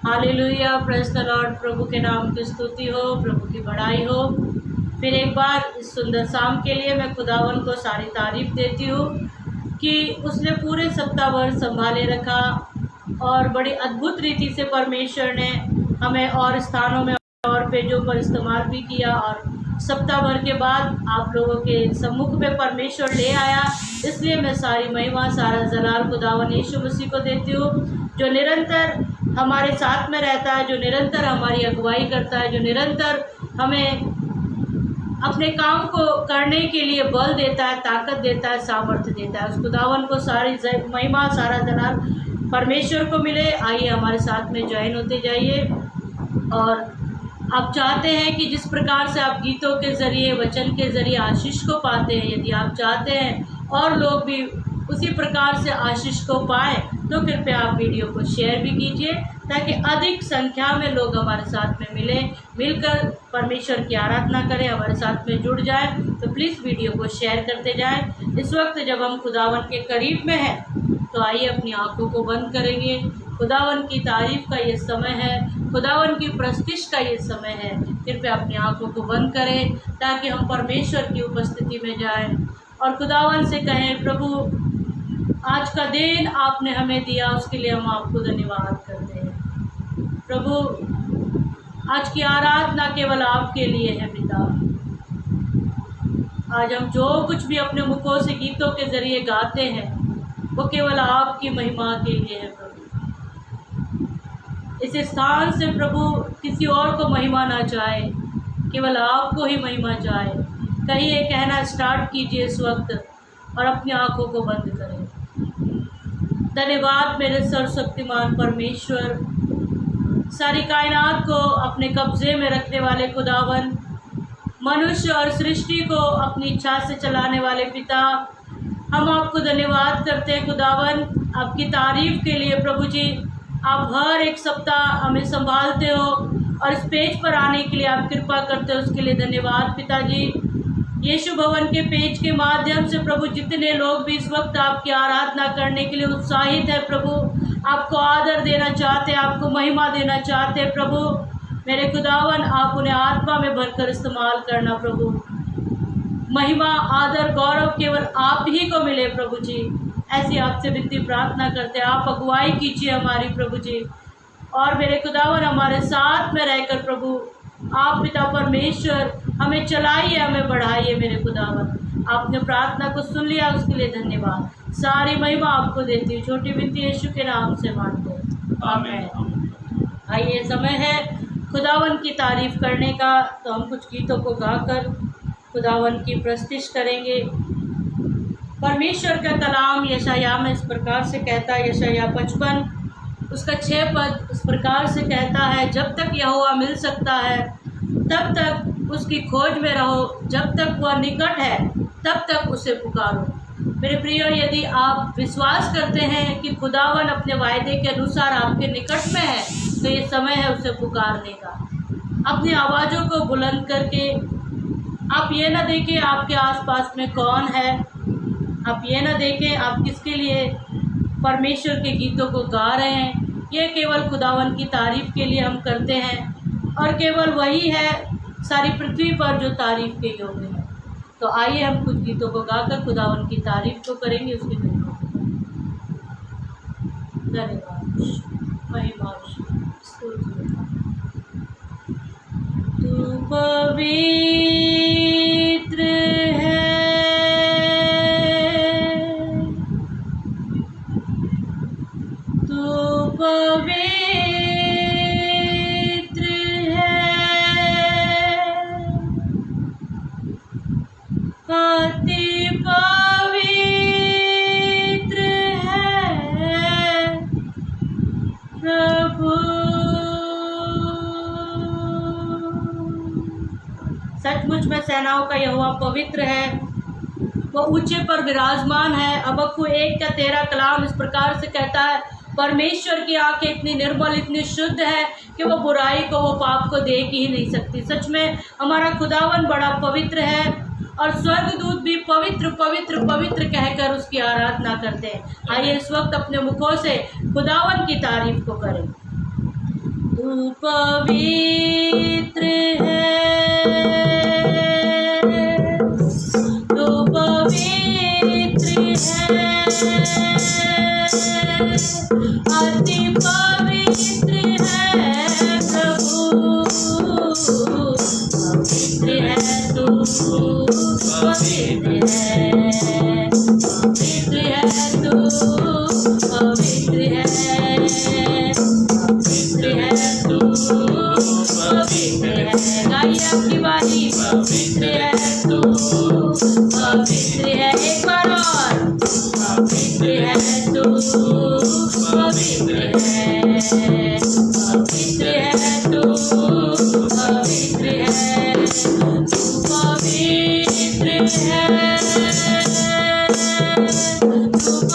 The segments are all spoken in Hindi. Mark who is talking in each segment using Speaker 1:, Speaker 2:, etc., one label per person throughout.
Speaker 1: Hallelujah, praise the Lord. प्रभु के नाम की स्तुति हो, प्रभु की बड़ाई हो। फिर एक बार इस सुंदर शाम के लिए मैं खुदावन को सारी तारीफ़ देती हूँ कि उसने पूरे सप्ताह भर संभाले रखा और बड़ी अद्भुत रीति से परमेश्वर ने हमें और स्थानों में और पेजों पर इस्तेमाल भी किया और सप्ताह भर के बाद आप लोगों के सम्मुख में परमेश्वर ले आया। इसलिए मैं सारी महिमा, सारा जलाल खुदावन यीशु मसीह को देती हूँ, जो निरंतर हमारे साथ में रहता है, जो निरंतर हमारी अगुवाई करता है, जो निरंतर हमें अपने काम को करने के लिए बल देता है, ताकत देता है, सामर्थ्य देता है। उस खुदावन को सारी महिमा, सारा जलाल परमेश्वर को मिले। आइए हमारे साथ में ज्वाइन होते जाइए। और आप चाहते हैं कि जिस प्रकार से आप गीतों के ज़रिए, वचन के ज़रिए आशीष को पाते हैं, यदि आप चाहते हैं और लोग भी उसी प्रकार से आशीष को पाएँ, तो कृपया आप वीडियो को शेयर भी कीजिए, ताकि अधिक संख्या में लोग हमारे साथ में मिलकर परमेश्वर की आराधना करें, हमारे साथ में जुड़ जाएं। तो प्लीज़ वीडियो को शेयर करते जाएं। इस वक्त जब हम खुदावन के करीब में हैं, तो आइए अपनी आंखों को बंद करेंगे। खुदावन की तारीफ़ का ये समय है, खुदावन की प्रस्तिश का ये समय है। कृपया अपनी आंखों को बंद करें ताकि हम परमेश्वर की उपस्थिति में जाएं और खुदावन से कहें, प्रभु आज का दिन आपने हमें दिया, उसके लिए हम आपको धन्यवाद करते हैं। प्रभु आज की आराधना केवल आपके लिए है पिता। आज हम जो कुछ भी अपने मुखों से गीतों के ज़रिए गाते हैं, वो केवल आपकी महिमा के लिए है। प्रभु इस स्थान से प्रभु किसी और को महिमा ना चाहे, केवल आपको ही महिमा चाहे। कहिए, कहना स्टार्ट कीजिए इस वक्त और अपनी आंखों को बंद करें। धन्यवाद मेरे सर्वशक्तिमान परमेश्वर, सारी कायनात को अपने कब्जे में रखने वाले खुदावन, मनुष्य और सृष्टि को अपनी इच्छा से चलाने वाले पिता, हम आपको धन्यवाद करते हैं खुदावन, आपकी तारीफ़ के लिए। प्रभु जी, आप हर एक सप्ताह हमें संभालते हो और इस पेज पर आने के लिए आप कृपा करते हो, उसके लिए धन्यवाद पिताजी। यीशु भवन के पेज के माध्यम से प्रभु जितने लोग भी इस वक्त आपकी आराधना करने के लिए उत्साहित है, प्रभु आपको आदर देना चाहते हैं, आपको महिमा देना चाहते हैं, प्रभु मेरे खुदावन आप उन्हें आत्मा में भरकर इस्तेमाल करना। प्रभु महिमा, आदर, गौरव केवल आप ही को मिले प्रभु जी। ऐसी आपसे विनती प्रार्थना करते हैं, आप अगुवाई कीजिए हमारी प्रभु जी। और मेरे खुदावन हमारे साथ में रहकर प्रभु आप पिता परमेश्वर हमें चलाइए, हमें बढ़ाइए। मेरे खुदावन आपने प्रार्थना को सुन लिया, उसके लिए धन्यवाद। सारी महिमा आपको देती हूँ, छोटी विनती यीशु के नाम से मांगते हैं, आमीन। आइए, समय है खुदावन की तारीफ करने का, तो हम कुछ गीतों को गाकर खुदावन की प्रस्तिश करेंगे। परमेश्वर का कलाम यशायाह में इस प्रकार से कहता है, यशायाह 55 उसका 6 पद इस प्रकार से कहता है, जब तक यहोवा मिल सकता है तब तक उसकी खोज में रहो, जब तक वह निकट है तब तक उसे पुकारो। मेरे प्रियो, यदि आप विश्वास करते हैं कि खुदावन अपने वायदे के अनुसार आपके निकट में है, तो ये समय है उसे पुकारने का। अपनी आवाज़ों को बुलंद करके आप ये ना देखें आपके आसपास में कौन है, आप ये ना देखें आप किसके लिए परमेश्वर के गीतों को गा रहे हैं। ये केवल खुदावन की तारीफ़ के लिए हम करते हैं और केवल वही है सारी पृथ्वी पर जो तारीफ़ के योग्य है। तो आइए हम कुछ गीतों को गाकर खुदावन की तारीफ़ को करेंगे, उसके धन्यवाद, महिमा, स्तुति। तू पवित्र है, तू पवित्र है, अति पवित्र है प्रभु। सचमुच में सेनाओं का यहोवा पवित्र है, वो ऊंचे पर विराजमान है। हबक्कू 1:13 कलाम इस प्रकार से कहता है, परमेश्वर की आंखें इतनी निर्मल, इतनी शुद्ध है कि वो बुराई को, वो पाप को देख ही नहीं सकती। सच में हमारा खुदावन बड़ा पवित्र है और स्वर्गदूत भी पवित्र पवित्र पवित्र कहकर उसकी आराधना करते हैं। आइए इस वक्त अपने मुखों से खुदावन की तारीफ को करें। तू पवित्र है, तू पवित्र है, अति पवित्र है प्रभु, पवित्र है तू, पवित्र है, पवित्र है तू, पवित्र है, पवित्र है तू, पवित्र है। गाइए आपकी बारी। पवित्र है तू, पवित्र है। एक बार और। पवित्र है तू, पवित्र है, पवित्र है तू, पवित्र है, तू पवित्र है, तू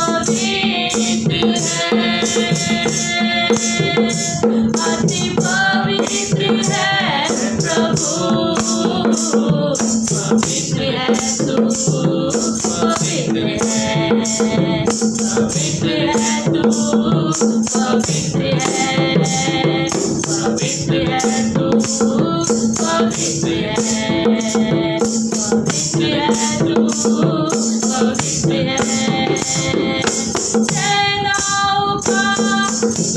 Speaker 1: पवित्र है, अति पवित्र है प्रभु, पवित्र है तू, पवित्र है, पवित्र है तू, पवित्र है, पवित्र है तू, पवित्र है, पवित्र है तू, पवित्र है। सेनाओं का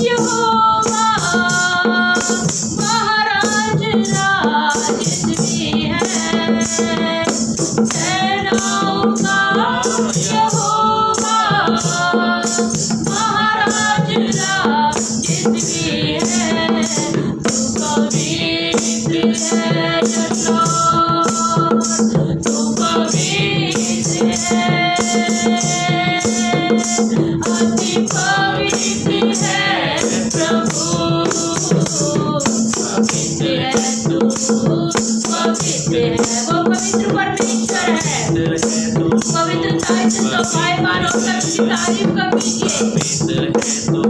Speaker 1: यहोवा महाराज राजस्वी है, सेनाओं का यहोवा महाराज राजस्वी है, तू पवित्र है यहोवा, तू पवित्र है, अति पवित्र है प्रभु, पवित्र है तू, पवित्र है। वो पवित्र परमेश्वर है, पवित्रता से शोभायमान होकर उसकी तारीफ कर कीजिए। पवित्र है तू,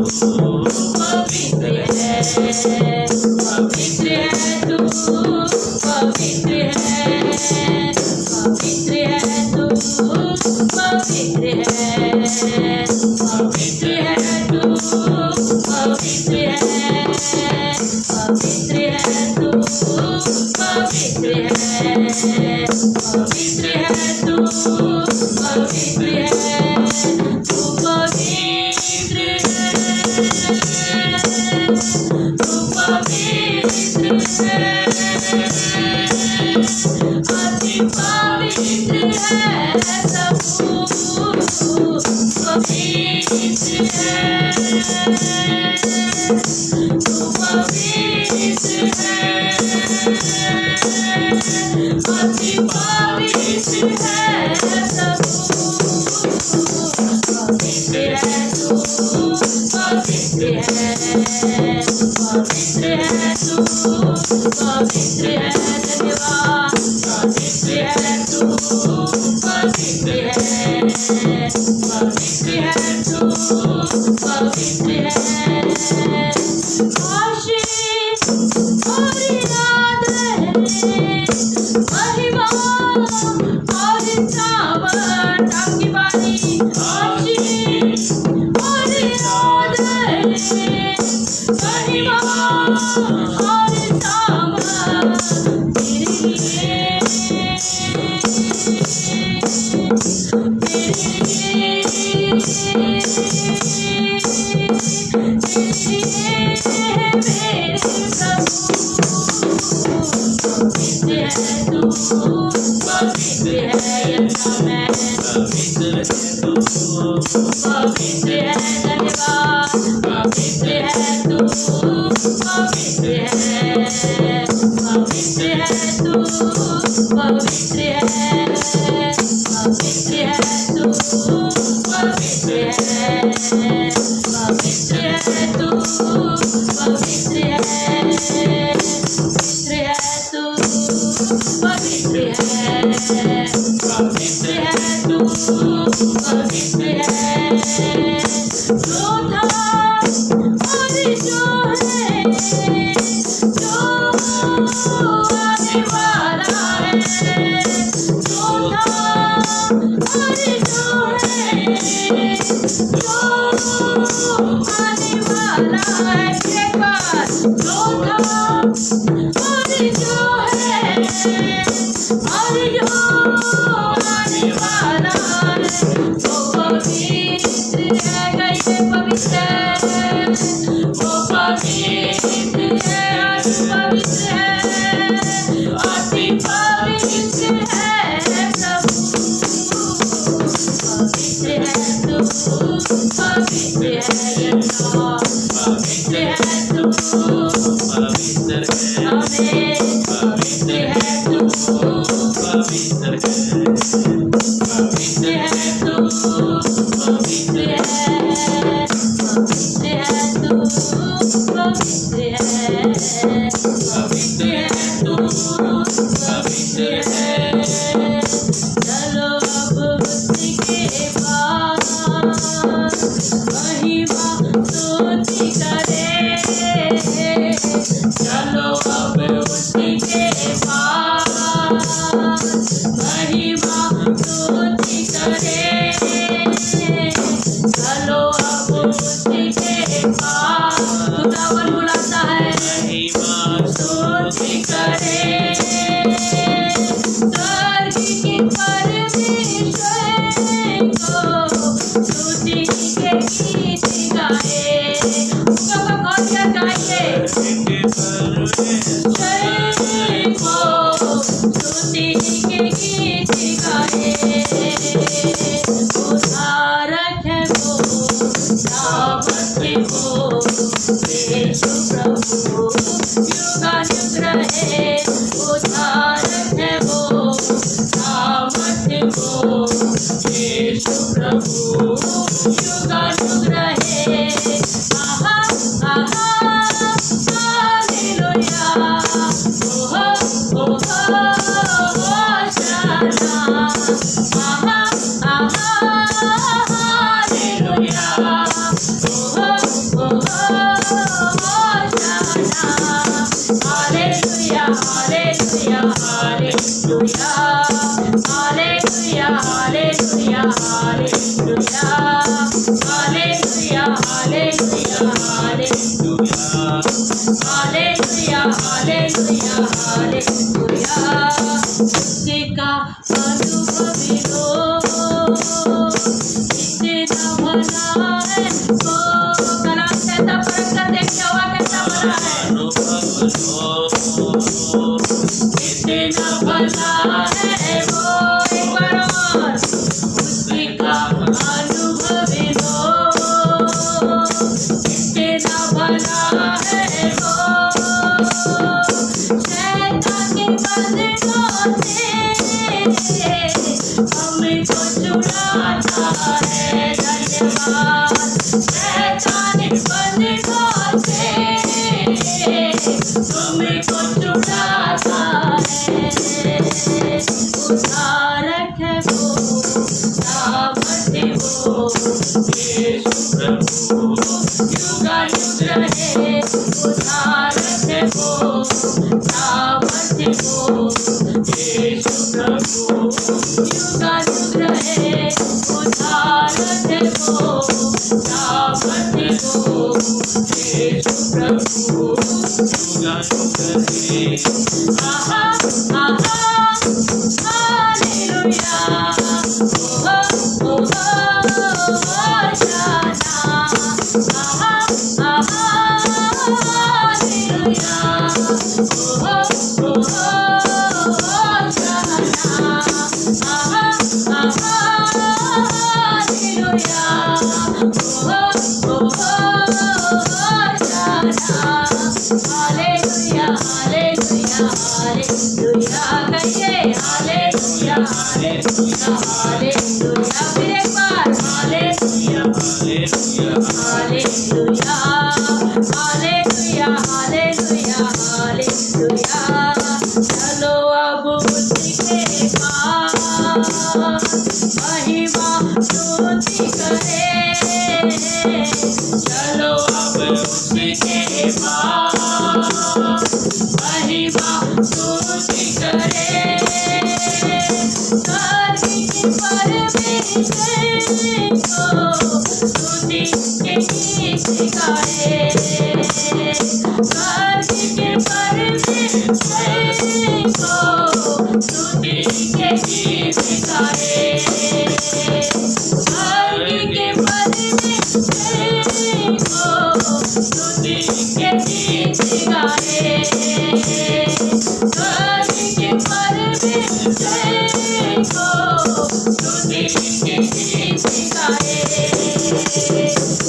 Speaker 1: पवित्र है, पवित्र है तू, पवित्र है, पवित्र है तू, पवित्र है, पवित्र है तू, पवित्र है, पवित्र है तू, पवित्र है, पवित्र है तू, पवित्र है, तू पवित्र है, तू पवित्र है, अति पवित्र है प्रभु, पवित्र है, तू पवित्र है, अति पवित्र है प्रभु, पवित्र है तू, पवित्र है, पवित्र है तू, पवित्र है, धन्यवाद, पवित्र है तू, पवित्र है, पवित्र है तू, पवित्र है, आशीष और याद रहे, महिमा और सावर, आपकी बारी। आशीष और याद रहे, महिमा और सावर तेरे लिए, तेरे लिए, मेरे प्रभु, पवित्र है तू, पवित्र है, पवित्र है तू, पवित्र है, धन्यवाद, पवित्र है तू, पवित्र है, पवित्र है तू, पवित्र है, पवित्र है तू, पवित्र है, पवित्र है तू, पवित्र है, पवित्र है तू, पवित्र है, पवित्र है तू, पवित्र है, योद्धा और जो है, जो आने वाला है, योद्धा और जो है, जो आने वाला है, एक बार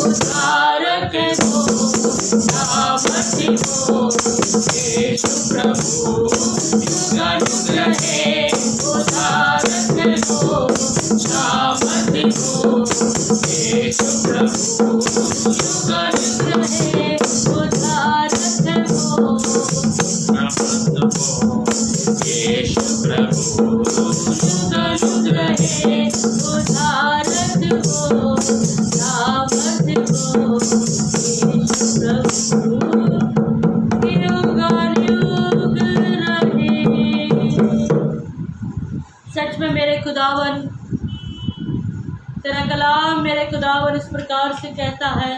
Speaker 2: Hare
Speaker 1: सामर्थ्य हो। यीशु प्रभु युगानुग रहे उदारत हो, सामर्थ्य हो। यीशु प्रभु युगानुग रहे उदारत हो। यीशु प्रभु युगानुग रहे उदारत हो, सामर्थ्य हो। यीशु प्रभु युगानुग रहे। सच में मेरे खुदावन, तेरा कलाम मेरे खुदावन इस प्रकार से कहता है,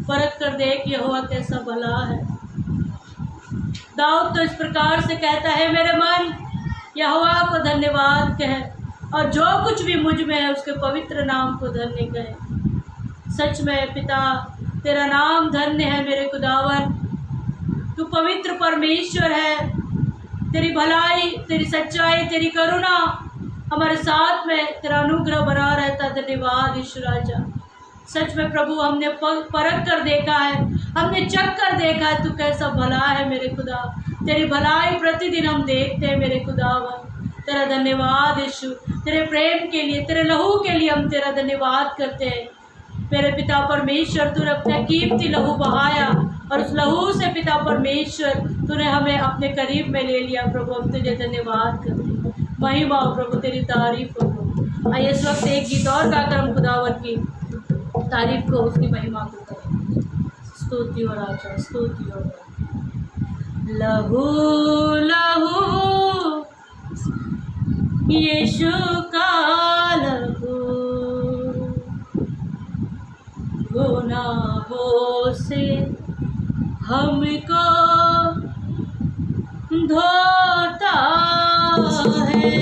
Speaker 1: परख कर देख यहोवा कैसा भला है। दाऊद तो इस प्रकार से कहता है, मेरे मन यहोवा को धन्यवाद कहे और जो कुछ भी मुझ में है उसके पवित्र नाम को धन्य कहे। सच में पिता, तेरा नाम धन्य है मेरे खुदावन। तू पवित्र परमेश्वर है। तेरी भलाई, तेरी सच्चाई, तेरी करुणा हमारे साथ में, तेरा अनुग्रह बना रहता। धन्यवाद यीशु राजा। सच में प्रभु, हमने परख कर देखा है, हमने चख कर देखा है, तू कैसा भला है मेरे खुदा। तेरी भलाई प्रतिदिन हम देखते हैं मेरे खुदावन। तेरा धन्यवाद यीशु, तेरे प्रेम के लिए, तेरे लहू के लिए हम तेरा धन्यवाद करते हैं मेरे पिता परमेश्वर। तूने अपना कीमती लहू बहाया और उस लहू से पिता परमेश्वर तूने हमें अपने करीब में ले लिया। प्रभु, हम तुझे धन्यवाद करते हैं। महिमा हो प्रभु, तेरी तारीफ हो। आइए इस वक्त एक गीत और गाकर हम खुदावन की तारीफ को, उसकी महिमा को करें। स्तुति हो राजा, स्तुति हो। लहू लहू यीशु का लहू, गुनाहों से हमको धोता है।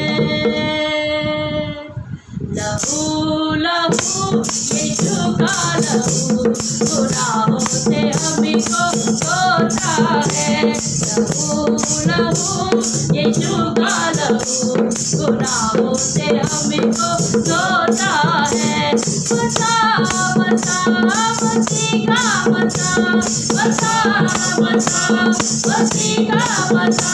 Speaker 1: लहू लहू यीशु का लहू, गुनाहों से हमको धोता है। लहू लहू यीशु का लहू, गुनाहों से हमको धोता है। बचा बचा मसीह का बचा, बचा बचा मसीह का बचा,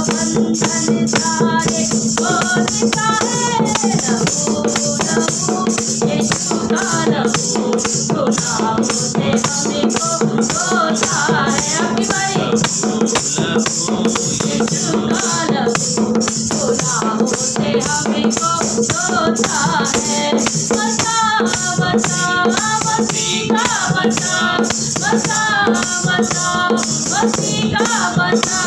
Speaker 1: बंधन सारे खोलता है। लहू लहू यीशु का लहू, गुनाहों से हमको धोता है। आपकी बारी। यीशु का लहू, गुनाहों से हमको धोता है। बचा बचा मसीह का बचा, बचा बचा मसीह का बचा,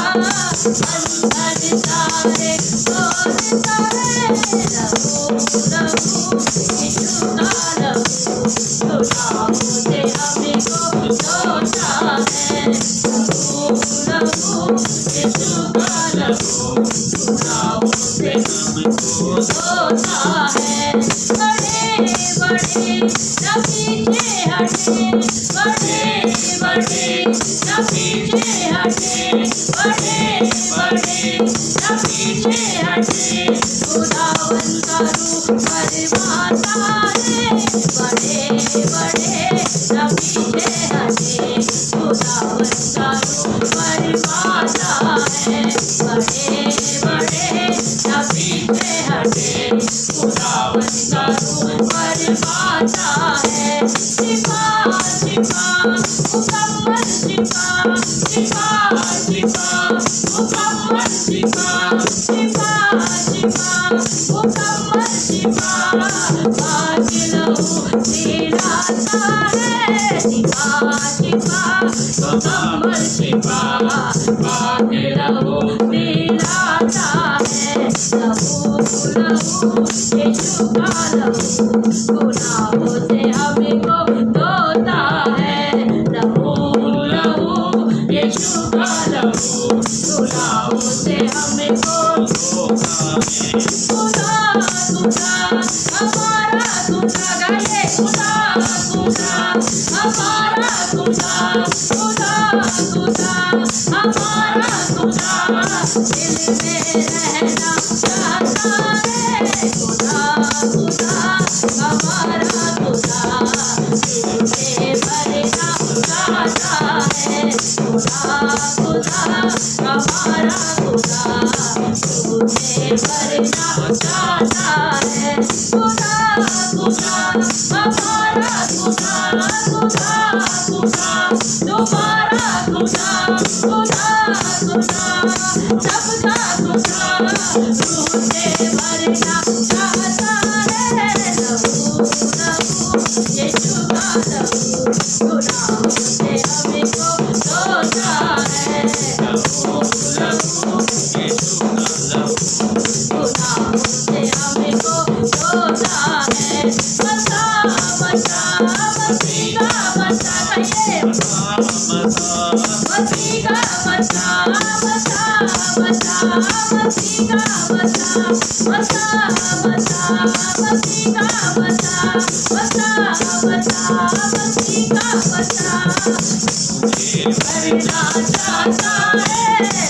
Speaker 1: बंधन सारे खोलता है। लहू लहू यीशु का लहू, गुनाहों से हमको धोता है। लहू लहू यीशु का लहू, गुनाहों से हमको धोता है। बड़े बड़े न पीछे हटे, बड़े बड़े न पीछे हटे, बड़े बड़े न पीछे हटे। खुदावन का रूप परिमाता है, बड़े बड़े न पीछे हटे। खुदावन का रूप परिमाता है, बड़े बड़े न पीछे हटे। खुदावन का रूप परिमाता है। शिफा शिफा मुकम्मल शिफा, शिफा शिफा मुकम्मल शिफा, शिफा शिफा मुकम्मल शिफा। बाकी लहू दिलाता है। शिफा शिफा मुकम्मल शिफा, बाकी लहू दिलाता है। लहू लहू यीशु का लहू, गुनाहों से हमको धोता है। लहू लहू यीशु का लहू, गुनाहों से हमको धोता है। खुदा खुदा हमारा खुदा, गाइए खुदा खुदा हमारा खुदा, खुदा खुदा हमारा खुदा, दिल में रहना चाहता है। खुदा खुदा हमारा खुदा, दिल में भरना चाहता खुदा हमारा खुदा तुझे भरना चाहता है। खुदा खुदा हमारा खुदा खुदा खुदा तुम्हारा खुदा खुदा खुदा सबका खुदा तुझे भरना चाहता है। लहू लहू यीशु का लहू गुनाहों से हमको धोता है। लहू लहू यीशु का लहू गुनाहों से हमको धोता है। बचा बचा मसीह का बचा कहिए मसीह का बचा बचा बचा मसीह का बचा बचा बचा मसीह का बचा बचा बचा मसीह का बचा भरना चाहता है।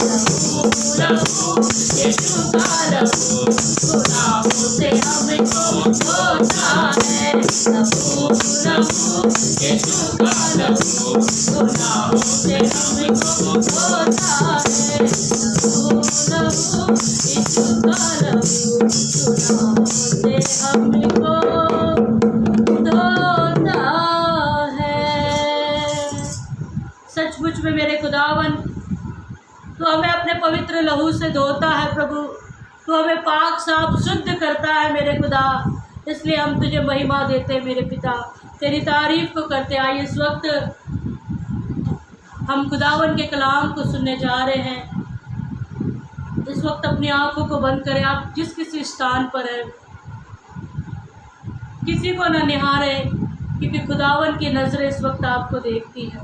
Speaker 1: लहू लहू यीशु का लहू गुनाहों से हमको धोता है। लहू लहू यीशु का लहू गुनाहों से हमको धोता है। लहू लहू यीशु का लहू गुनाहों से हमको धोता है। सचमुच में मेरे खुदावन तो हमें अपने पवित्र लहू से धोता है प्रभु, तो हमें पाक साफ शुद्ध करता है मेरे खुदा। इसलिए हम तुझे महिमा देते मेरे पिता, तेरी तारीफ को करते। आइए इस वक्त हम खुदावन के कलाम को सुनने जा रहे हैं। इस वक्त अपनी आंखों को बंद करें। आप जिस किसी स्थान पर है किसी को न निहारे, क्योंकि खुदावन की नज़रें इस वक्त आपको देखती है।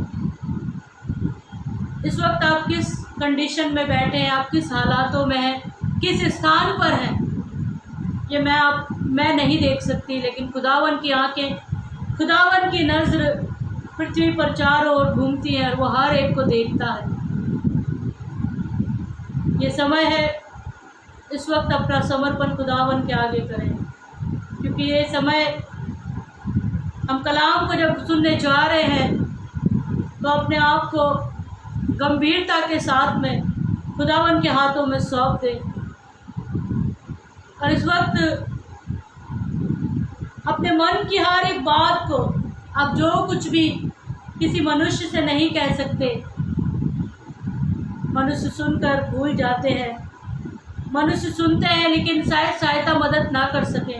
Speaker 1: इस वक्त आप किस कंडीशन में बैठे हैं, आप किस हालातों में हैं, किस स्थान पर हैं, ये मैं नहीं देख सकती, लेकिन खुदावन की आंखें, खुदावन की नज़र पृथ्वी पर चारों ओर घूमती है और वो हर एक को देखता है। ये समय है इस वक्त अपना समर्पण खुदावन के आगे करें, क्योंकि ये समय हम कलाम को जब सुनने जा रहे हैं तो अपने आप को गंभीरता के साथ में खुदावन के हाथों में सौंप दें। और इस वक्त अपने मन की हर एक बात को, आप जो कुछ भी किसी मनुष्य से नहीं कह सकते, मनुष्य सुनकर भूल जाते हैं, मनुष्य सुनते हैं लेकिन शायद सहायता मदद ना कर सके,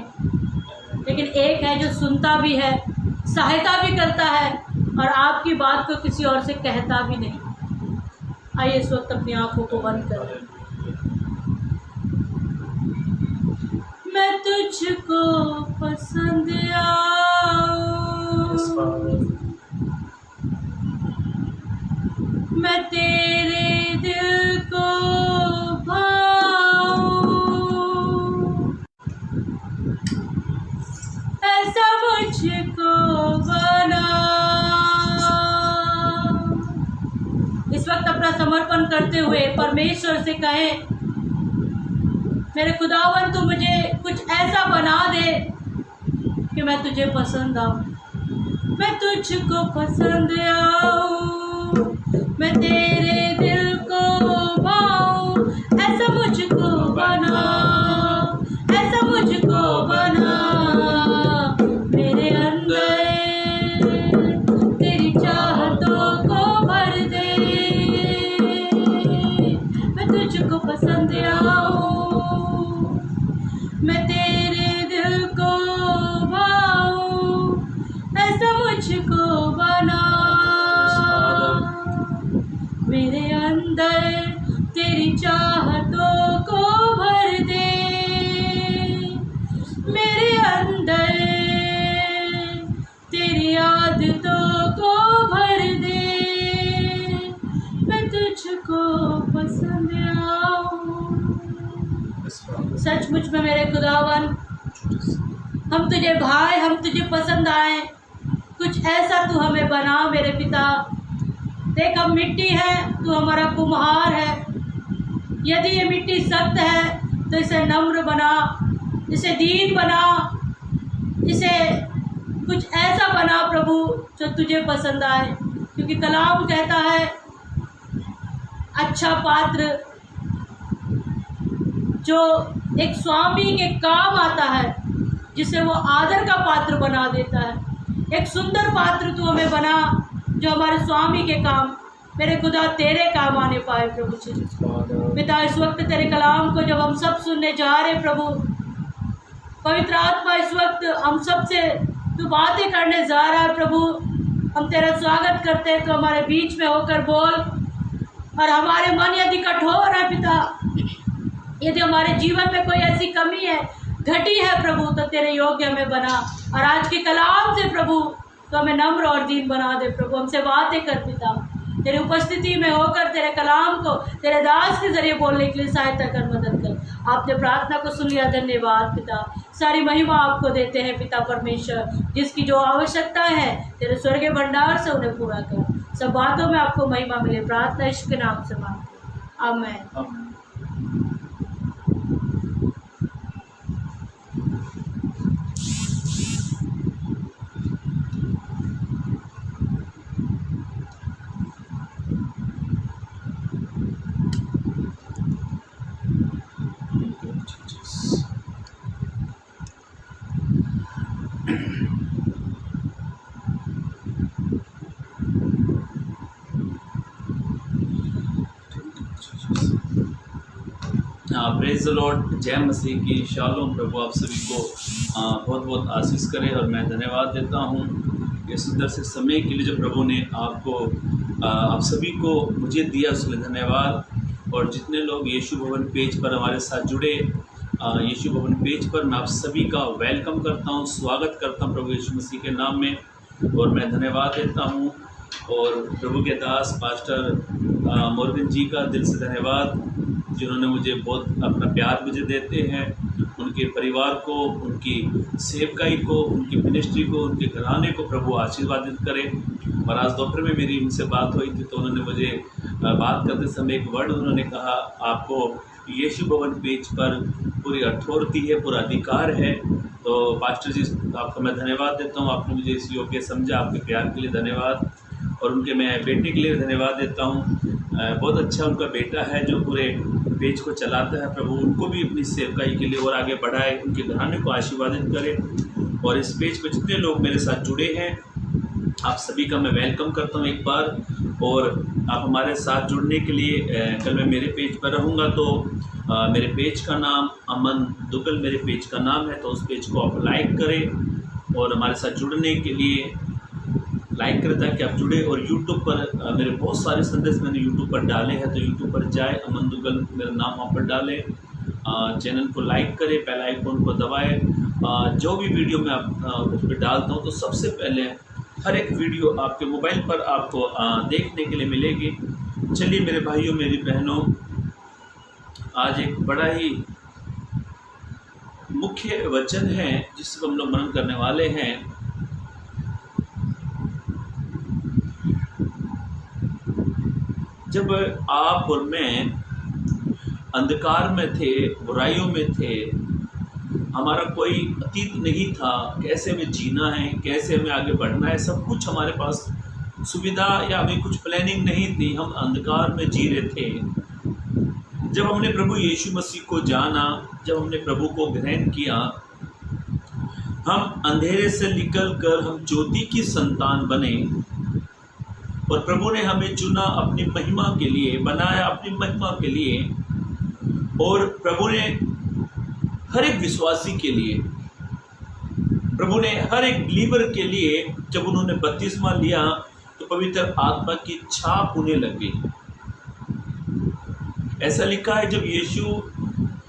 Speaker 1: लेकिन एक है जो सुनता भी है, सहायता भी करता है और आपकी बात को किसी और से कहता भी नहीं। आइए इस वक्त अपनी आंखों को बंद करें। मैं तुझको पसंद आऊं, मैं तेरे दिल को भाऊं, ऐसा मुझको बना। इस वक्त अपना समर्पण करते हुए परमेश्वर से कहें, मेरे खुदावन तू मुझे कुछ ऐसा बना दे कि मैं तुझे पसंद आऊं। मैं तुझको पसंद आऊं, मैं तेरे दिल को भाऊं, ऐसा मुझको बना, ऐसा मुझको बना। मेरे अंदर तेरी चाहतों को भर दे, मैं तुझको पसंद आऊं, मैं तेरे दिल को भाऊं, ऐसा मुझको बना। मेरे अंदर तेरी चाहतों को भर दे, मेरे अंदर तेरी आदतों को भर दे, मैं तुझको पसंद आऊं। सचमुच में मेरे खुदावन हम तुझे भाए, हम तुझे पसंद आए, कुछ ऐसा तू हमें बना मेरे पिता। देख हम मिट्टी है, तू हमारा कुम्हार है। यदि ये मिट्टी सख्त है तो इसे नम्र बना, इसे दीन बना, इसे कुछ ऐसा बना प्रभु जो तुझे पसंद आए, क्योंकि कलाम कहता है अच्छा पात्र जो एक स्वामी के काम आता है, जिसे वो आदर का पात्र बना देता है। एक सुंदर पात्र तू हमें बना जो हमारे स्वामी के काम, मेरे खुदा तेरे काम आने पाए प्रभु जी। पिता, इस वक्त तेरे कलाम को जब हम सब सुनने जा रहे प्रभु, पवित्र आत्मा इस वक्त हम सब से तू बातें करने जा रहा है प्रभु। हम तेरा स्वागत करते हैं, तो हमारे बीच में होकर बोल। और हमारे मन यदि कठोर है पिता, यदि हमारे जीवन में कोई ऐसी कमी है, घटी है प्रभु, तो तेरे योग्य हमें बना। और आज के कलाम से प्रभु तो हमें नम्र और दीन बना दे प्रभु। हमसे बातें कर पिता, तेरी उपस्थिति में होकर तेरे कलाम को तेरे दास के जरिए बोलने के लिए सहायता कर, मदद कर। आपने प्रार्थना को सुन लिया, धन्यवाद पिता। सारी महिमा आपको देते हैं पिता परमेश्वर। जिसकी जो आवश्यकता है तेरे स्वर्गीय भंडार से उन्हें पूरा कर। सब बातों में आपको महिमा मिले, प्रार्थना यीशु के नाम से मांगते हैं, आमीन।
Speaker 2: प्रेज द लॉर्ड, जय मसीह की। शालोम। प्रभु आप सभी को बहुत बहुत आशीष करे। और मैं धन्यवाद देता हूँ ये सुंदर से समय के लिए जो प्रभु ने आपको आप सभी को मुझे दिया, उसके लिए धन्यवाद। और जितने लोग यीशु भवन पेज पर हमारे साथ जुड़े, यीशु भवन पेज पर मैं आप सभी का वेलकम करता हूँ, स्वागत करता हूँ प्रभु यीशु मसीह के नाम में। और मैं धन्यवाद देता हूँ और प्रभु के दास पास्टर मोर्गन जी का दिल से धन्यवाद, जिन्होंने मुझे बहुत अपना प्यार मुझे देते हैं। उनके परिवार को, उनकी सेवकाई को, उनकी मिनिस्ट्री को, उनके घराने को प्रभु आशीर्वादित करे। और आज दोपहर में मेरी उनसे बात हुई थी, तो उन्होंने मुझे बात करते समय एक वर्ड उन्होंने कहा, आपको यीशु भवन पेज पर पूरी अथॉरिटी है, पूरा अधिकार है। तो पास्टर जी आपका मैं धन्यवाद देता हूँ, आपने मुझे इस योग्य समझा, आपके प्यार के लिए धन्यवाद। और उनके मैं बेटे के लिए धन्यवाद देता हूँ। बहुत अच्छा उनका बेटा है जो पूरे पेज को चलाता है। प्रभु उनको भी अपनी सेवकाई के लिए और आगे बढ़ाए, उनके घराने को आशीर्वादित करे। और इस पेज पर जितने लोग मेरे साथ जुड़े हैं, आप सभी का मैं वेलकम करता हूँ एक बार। और आप हमारे साथ जुड़ने के लिए, कल मैं मेरे पेज पर रहूँगा, तो मेरे पेज का नाम अमन दुगल मेरे पेज का नाम है, तो उस पेज को आप लाइक करें और हमारे साथ जुड़ने के लिए लाइक करें ताकि आप जुड़े। और यूट्यूब पर मेरे बहुत सारे संदेश मैंने यूट्यूब पर डाले हैं, तो यूट्यूब पर जाए, अमन दुगल मेरा नाम वहाँ पर डालें, चैनल को लाइक करें, बेल आइकन को दबाएं। जो भी वीडियो मैं आप उस पर डालता हूँ, तो सबसे पहले हर एक वीडियो आपके मोबाइल पर आपको देखने के लिए मिलेगी। चलिए मेरे भाइयों, मेरी बहनों, आज एक बड़ा ही मुख्य वचन है जिसको हम लोग मनन करने वाले हैं। जब आप और मैं अंधकार में थे, बुराइयों में थे, हमारा कोई अतीत नहीं था, कैसे हमें जीना है, कैसे हमें आगे बढ़ना है, सब कुछ हमारे पास सुविधा या हमें कुछ प्लानिंग नहीं थी, हम अंधकार में जी रहे थे। जब हमने प्रभु यीशु मसीह को जाना, जब हमने प्रभु को ग्रहण किया, हम अंधेरे से निकलकर हम ज्योति की संतान बने। और प्रभु ने हमें चुना अपनी महिमा के लिए, बनाया अपनी महिमा के लिए। और प्रभु ने हर एक विश्वासी के लिए, प्रभु ने हर एक बिलीवर के लिए, जब उन्होंने बपतिस्मा लिया तो पवित्र आत्मा की छाप उन्हें लगी। ऐसा लिखा है, जब यीशु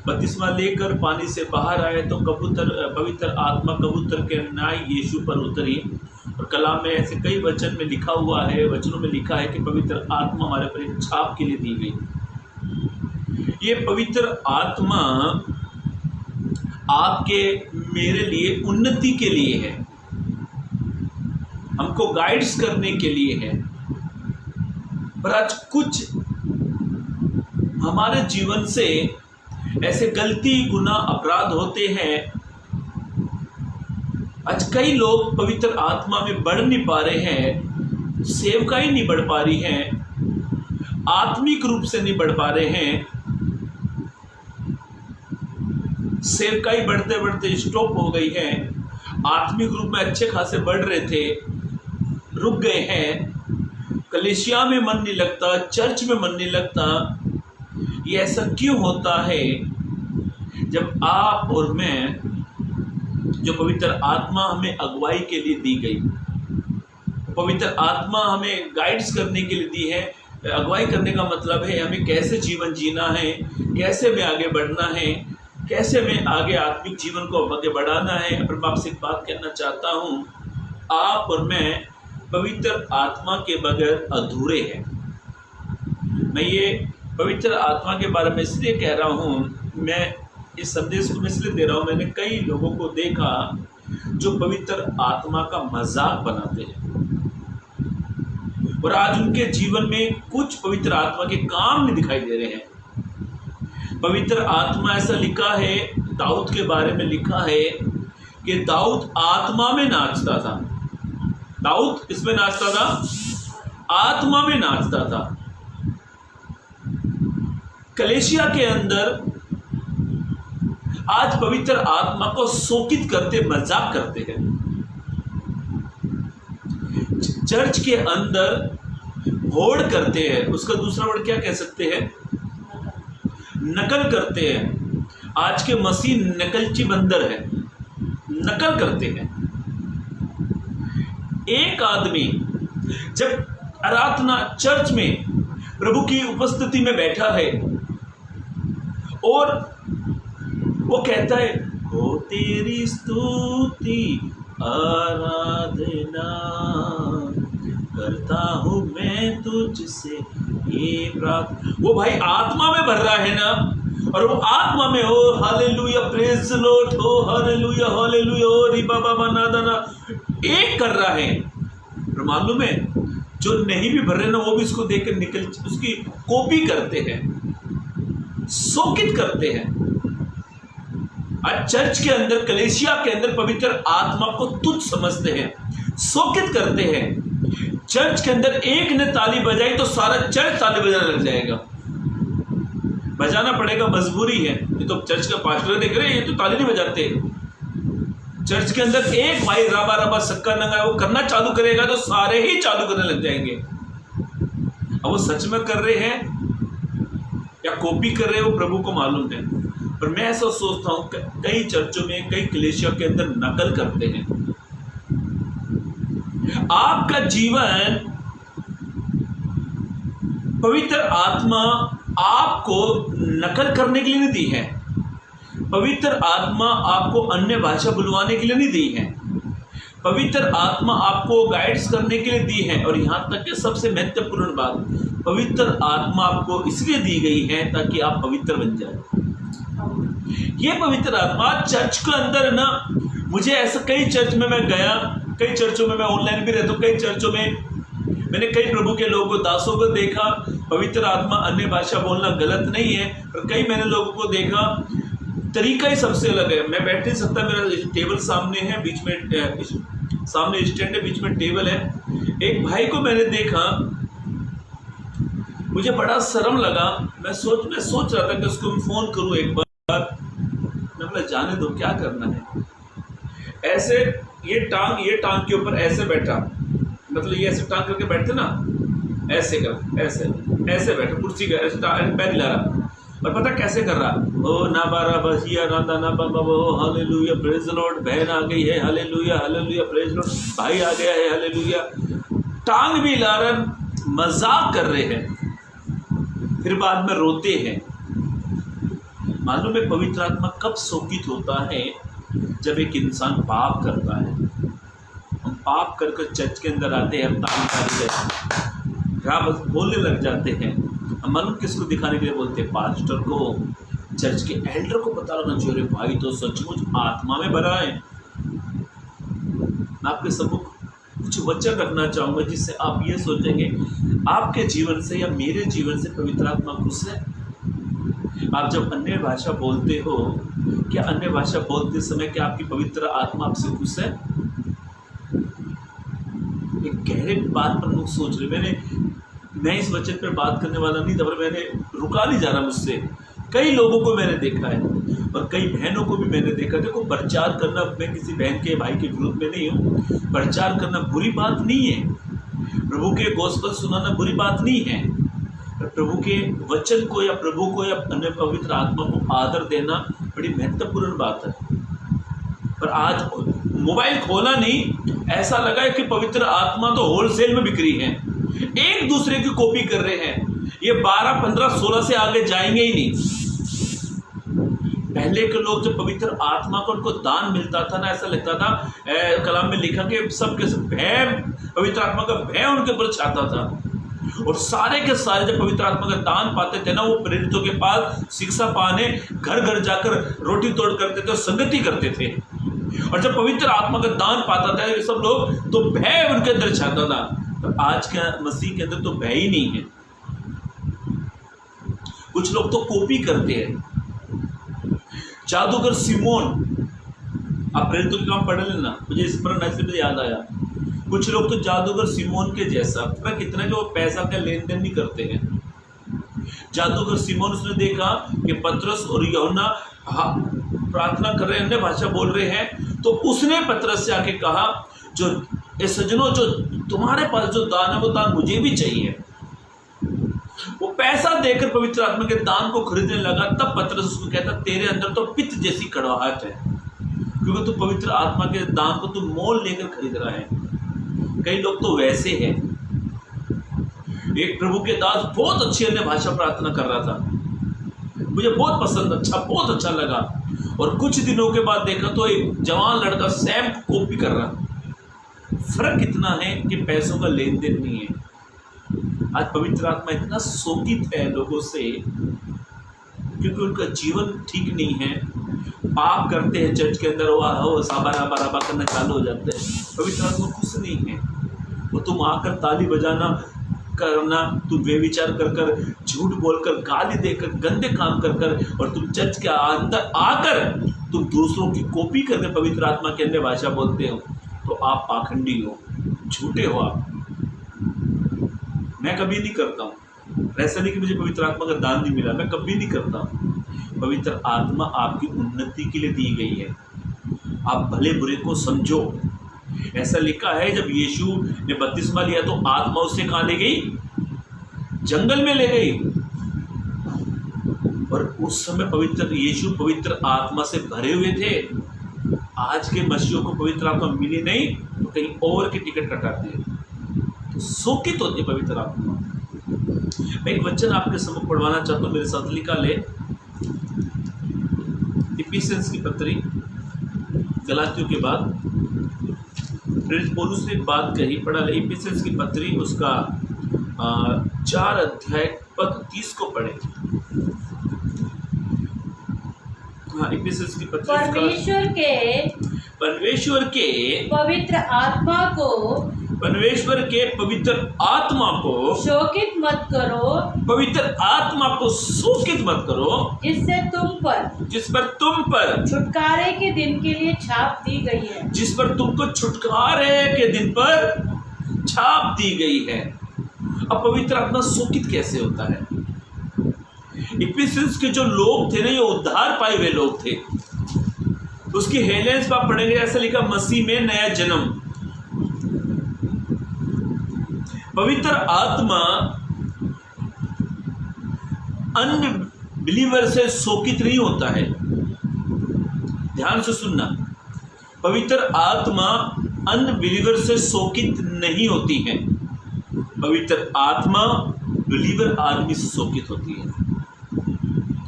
Speaker 2: बपतिस्मा लेकर पानी से बाहर आए तो पवित्र आत्मा कबूतर के नाई यीशु पर उतरी। और कलाम में ऐसे कई वचन में लिखा हुआ है, वचनों में लिखा है कि पवित्र आत्मा हमारे पर एक छाप के लिए दी गई। ये पवित्र आत्मा आपके मेरे लिए उन्नति के लिए है, हमको गाइड्स करने के लिए है। पर आज कुछ हमारे जीवन से ऐसे गलती, गुनाह, अपराध होते हैं। आज कई लोग पवित्र आत्मा में बढ़ नहीं पा रहे हैं, सेवकाई नहीं बढ़ पा रही है। आत्मिक रूप से नहीं बढ़ पा रहे हैं, सेवकाई बढ़ते बढ़ते स्टॉप हो गई है, आत्मिक रूप में अच्छे खासे बढ़ रहे थे, रुक गए हैं, कलीसिया में मन नहीं लगता, चर्च में मन नहीं लगता। ये ऐसा क्यों होता है? जब आप और मैं, जो पवित्र आत्मा हमें अगुवाई के लिए दी गई, पवित्र आत्मा हमें गाइड्स करने के लिए दी है। अगुवाई करने का मतलब है हमें कैसे जीवन जीना है, कैसे में आगे बढ़ना है, कैसे में आगे आत्मिक जीवन को आगे बढ़ाना है। पर मैं आपसे एक बात कहना चाहता हूँ, आप और मैं पवित्र आत्मा के बगैर अधूरे हैं। मैं ये पवित्र आत्मा के बारे में इसलिए कह रहा हूँ, मैं इस संदेश को मैं इसलिए दे रहा हूँ, मैंने कई लोगों को देखा जो पवित्र आत्मा का मजाक बनाते हैं और आज उनके जीवन में कुछ पवित्र आत्मा के काम नहीं दिखाई दे रहे हैं। पवित्र आत्मा, ऐसा लिखा है, दाऊद के बारे में लिखा है कि दाऊद आत्मा में नाचता था। दाऊद किसमें नाचता था? आत्मा में नाचता था। कलीसिया के अंदर आज पवित्र आत्मा को शोकित करते, मजाक करते हैं। चर्च के अंदर होड़ करते हैं, उसका दूसरा वर्ड क्या कह सकते हैं? नकल करते हैं। आज के मसीह नकलची बंदर है, नकल करते हैं। एक आदमी जब आराधना चर्च में प्रभु की उपस्थिति में बैठा है और वो कहता है, हो तेरी स्तुति आराधना करता हूं मैं तुझसे ये प्रार्थना। वो भाई आत्मा में भर रहा है ना, और वो आत्मा में हो हालेलुया प्रेज द लॉर्ड, हो हालेलुया हालेलुया, हो री बाबा मनादाना, एक कर रहा है। और मालूम है, जो नहीं भी भर रहे ना, वो भी इसको देखकर निकल, उसकी कॉपी करते हैं, शोकित करते हैं। आज चर्च के अंदर, कलीसिया के अंदर पवित्र आत्मा को तुच्छ समझते हैं, शोकित करते हैं। चर्च के अंदर एक ने ताली बजाई तो सारा चर्च ताली बजाने लग जाएगा। बजाना पड़ेगा, मजबूरी है। ये तो चर्च का पास्टर देख रहे हैं, ये तो ताली नहीं बजाते। चर्च के अंदर एक भाई राबा राबा सक्का नंगा वो करना चालू करेगा तो सारे ही चालू करने लग जाएंगे। अब वो सच में कर रहे हैं या कॉपी कर रहे हैं, वो प्रभु को मालूम है। पर मैं ऐसा सोचता हूं, कई चर्चों में, कई कलीसिया के अंदर नकल करते हैं। आपका जीवन, पवित्र आत्मा आपको नकल करने के लिए नहीं दी है। पवित्र आत्मा आपको अन्य भाषा बुलवाने के लिए नहीं दी है। पवित्र आत्मा आपको गाइड्स करने के लिए दी है। और यहां तक कि सबसे महत्वपूर्ण बात, पवित्र आत्मा आपको इसलिए दी गई है ताकि आप पवित्र बन जाए। ये पवित्र आत्मा चर्च के अंदर ना, मुझे ऐसा कई चर्च में मैं गया, कई चर्चों में मैं ऑनलाइन भी रहता हूँ, कई चर्चों में मैंने कई प्रभु के लोगों को, दासों को देखा। पवित्र आत्मा अन्य भाषा बोलना गलत नहीं है, पर कई मैंने लोगों को देखा, तरीका ही सबसे अलग है। मैं बैठ नहीं सकता, मेरा टेबल सामने है, बीच में सामने स्टैंड है, बीच में टेबल है। एक भाई को मैंने देखा, मुझे बड़ा शर्म लगा। मैं सोच रहा था कि उसको मैं फोन करूं एक बार। मैं बोला जाने दो, क्या करना है। ऐसे ये टांग के ऊपर ऐसे बैठा, मतलब ये ऐसे टांग करके बैठते ना, ऐसे कर, ऐसे बैठा कुर्सी का, ऐसे पैर हिला रहा। और पता कैसे कर रहा, ओ ना बारा बसिया ना ना बाबा, ओ हालेलुया प्रेज द लॉर्ड, बहन आ गई है hallelujah hallelujah praise the Lord, भाई आ गया है हालेलुया। टांग भी हिला रहे, मजाक कर रहे हैं, फिर बाद में रोते हैं। मालूम है पवित्र आत्मा कब शोकित होता है? जब एक इंसान पाप करता है। हम पाप करके चर्च के अंदर आते हैं, बस बोलने लग जाते हैं। हम मालूम किसको दिखाने के लिए बोलते हैं? पास्टर को, चर्च के एल्डर को पता लगना चाहिए, भाई तो सचमुच आत्मा में भरा है। मैं आपके सम्मुख कुछ वचन रखना चाहूंगा जिससे आप ये सोचेंगे, आपके जीवन से या मेरे जीवन से पवित्र आत्मा खुश है। आप जब अन्य भाषा बोलते हो, क्या अन्य भाषा बोलते समय क्या आपकी पवित्र आत्मा आपसे खुश है? एक गहरे बात पर लोग सोच रहे। मैं इस वचन पर बात करने वाला नहीं था, पर मैंने रुका नहीं जा रहा मुझसे। कई लोगों को मैंने देखा है और कई बहनों को भी मैंने देखा। देखो, प्रचार करना, मैं किसी बहन के भाई के विरोध में नहीं हूँ, प्रचार करना बुरी बात नहीं है, प्रभु के गोस्पेल सुनाना बुरी बात नहीं है, प्रभु के वचन को या प्रभु को या अन्य पवित्र आत्मा को आदर देना बड़ी महत्वपूर्ण बात है। पर आज मोबाइल खोला नहीं, ऐसा लगा है कि पवित्र आत्मा तो होलसेल में बिक रही है, एक दूसरे की कॉपी कर रहे हैं। ये 12, 15, 16 से आगे जाएंगे ही नहीं। पहले के लोग जब पवित्र आत्मा को उनको दान मिलता था ना, ऐसा लगता था, कलाम में लिखा कि सबके सब भय, पवित्र आत्मा का भय उनके ऊपर छाता था। और सारे के सारे जब पवित्र आत्मा का दान पाते थे ना, वो प्रेरितों के पास शिक्षा पाने घर घर जाकर रोटी तोड़ करते थे और संगति करते थे। और जब पवित्र आत्मा का दान पाता था ये सब लोग, तो भय उनके अंदर छाता था। तो आज के मसीह के अंदर तो भय ही नहीं है। कुछ लोग तो कॉपी करते हैं। जादूगर सिमोन, आप प्रेरितों के काम पढ़ लेना, मुझे स्मरण ऐसे मुझे याद आया। कुछ लोग तो जादूगर सिमोन के जैसा, फर्क इतना कि वो पैसा का लेन देन नहीं करते हैं। जादूगर सिमोन, उसने देखा कि पतरस और यूहन्ना प्रार्थना कर रहे हैं, अन्य भाषा बोल रहे हैं, तो उसने पतरस से आके कहा, जो ये सज्जनों, जो तुम्हारे पास जो दान है वो दान मुझे भी चाहिए। वो पैसा देकर पवित्र आत्मा के दान को खरीदने लगा। तब पतरस उसको कहता, तेरे अंदर तो पित्त जैसी कड़वाहट है, क्योंकि तू पवित्र आत्मा के दान को तू मोल लेकर खरीद रहा है। कई लोग तो वैसे हैं। एक प्रभु के दास बहुत अच्छी अन्य भाषा प्रार्थना कर रहा था, मुझे बहुत अच्छा लगा। और कुछ दिनों के बाद देखा तो एक जवान लड़का सैम कॉपी कर रहा। फर्क इतना है कि पैसों का लेन देन नहीं है। आज पवित्र आत्मा इतना शोकित है लोगों से, क्योंकि उनका जीवन ठीक नहीं है। पाप करते हैं चर्च के अंदर, वो साबा करना चालू हो जाते हैं। पवित्र आत्मा खुश नहीं है। वो तुम आकर ताली बजाना करना, तुम बेविचार कर कर, झूठ बोलकर, गाली देकर, गंदे काम कर कर, और तुम चर्च के अंदर आकर तुम दूसरों की कॉपी करके पवित्र आत्मा के अन्य भाषा बोलते हो, तो आप पाखंडी हो, झूठे हो आप। मैं कभी नहीं करता हूँ। ऐसा नहीं कि मुझे पवित्र आत्मा का दान नहीं मिला, मैं कभी नहीं करता हूँ। पवित्र आत्मा आपकी उन्नति के लिए दी गई है। आप भले बुरे को समझो। ऐसा लिखा है, जब यीशु ने बपतिस्मा लिया तो आत्मा उससे कहाँ ले गई? जंगल में ले गई। और उस समय यीशु पवित्र आत्मा से भरे हुए थे। आज के मसीहों को पवित्र आत्मा मिली नहीं तो कहीं और की टिकट कटाते हैं, तो शोकित होती पवित्र आत्मा। मैं एक वचन आपके सम्मुख पढ़वाना चाहता हूँ, मेरे साथ लिखा ले। इफिसियंस की पत्री, गलातियों के बाद प्रेरित पौलुस ने एक बात कही, पढ़ा ले। इफिसियंस की पत्री उसका 4 अध्याय पद 30 को पढ़े। हाँ, इफिसियंस की पत्री परमेश्वर के
Speaker 1: पवित्र
Speaker 2: आत्मा को
Speaker 1: शोकित मत करो,
Speaker 2: पवित्र आत्मा को शोकित मत करो, जिस पर तुम पर
Speaker 1: छुटकारे के दिन के लिए छाप दी गई है,
Speaker 2: जिस पर तुमको छुटकारे के दिन पर छाप दी गई है। अब पवित्र आत्मा शोकित कैसे होता है? इफिसियंस के जो लोग थे ना, ये उद्धार पाए हुए लोग थे। उसकी हेलेंस पर पढ़ेंगे, ऐसा लिखा, मसीह में नया जन्म। पवित्र आत्मा अनबिलीवर से शोकित नहीं होता है। ध्यान से सुनना, पवित्र आत्मा अनबिलीवर से शोकित नहीं होती है। पवित्र आत्मा बिलीवर आदमी से शोकित होती है।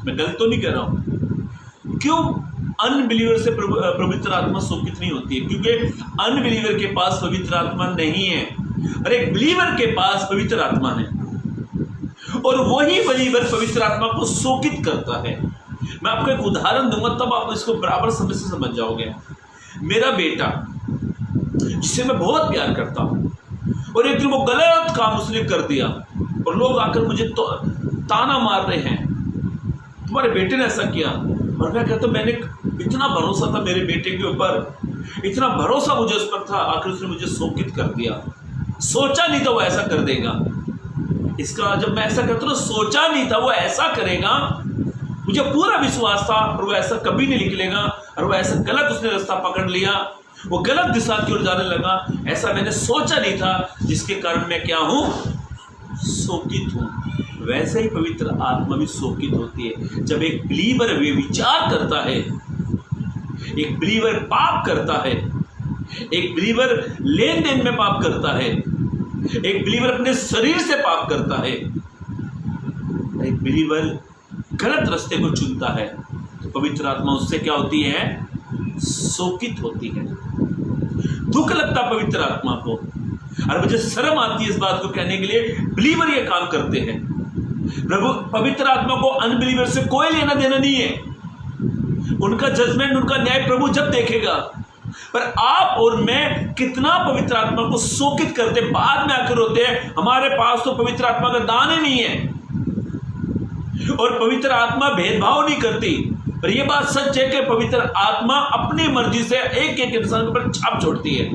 Speaker 2: मैं गलत तो नहीं कह रहा हूं। क्यों अनबिलीवर से पवित्र आत्मा शोकित नहीं होती है? क्योंकि अनबिलीवर के पास पवित्र आत्मा नहीं है, और एक बिलीवर के पास पवित्र आत्मा है, और वही बिलीवर पवित्र आत्मा को शोकित करता है। मैं आपको एक उदाहरण दूंगा, तब आप इसको बराबर समझ से समझ जाओगे। मेरा बेटा, जिसे मैं बहुत प्यार करता हूं, और एक दिन वो गलत काम उसने कर दिया, और लोग आकर मुझे ताना मार रहे हैं, तुम्हारे बेटे ने ऐसा किया। और मैं कहता हूं, मैंने इतना भरोसा था मेरे बेटे के ऊपर, इतना भरोसा मुझे उस पर था, आखिर उसने मुझे शोकित कर दिया। सोचा नहीं था वो ऐसा कर देगा। इसका जब मैं ऐसा करता हूँ, सोचा नहीं था वो ऐसा करेगा, मुझे पूरा विश्वास था, और वो ऐसा कभी नहीं निकलेगा, और वो ऐसा गलत उसने रास्ता पकड़ लिया, वो गलत दिशा की ओर जाने लगा, ऐसा मैंने सोचा नहीं था, जिसके कारण मैं क्या हूं, शोकित हूं। वैसे ही पवित्र आत्मा भी शोकित होती है। जब एक बिलीवर वे विचार करता है, एक बिलीवर पाप करता है, एक बिलीवर लेन देन में पाप करता है, एक बिलीवर अपने शरीर से पाप करता है, एक बिलीवर गलत रास्ते को चुनता है, तो पवित्र आत्मा उससे क्या होती है, शोकित होती है, दुख लगता पवित्र आत्मा को। और मुझे शर्म आती है इस बात को कहने के लिए, बिलीवर ये काम करते हैं। प्रभु पवित्र आत्मा को अनबिलीवर से कोई लेना देना नहीं है, उनका जजमेंट, उनका न्याय प्रभु जब देखेगा। पर आप और मैं कितना पवित्र आत्मा को शोकित करते, बाद में आकर होते हैं हमारे पास तो पवित्र आत्मा का दान ही नहीं है, और पवित्र आत्मा भेदभाव नहीं करती। पर यह बात सच है कि पवित्र आत्मा अपनी मर्जी से एक एक इंसान के ऊपर छाप छोड़ती है।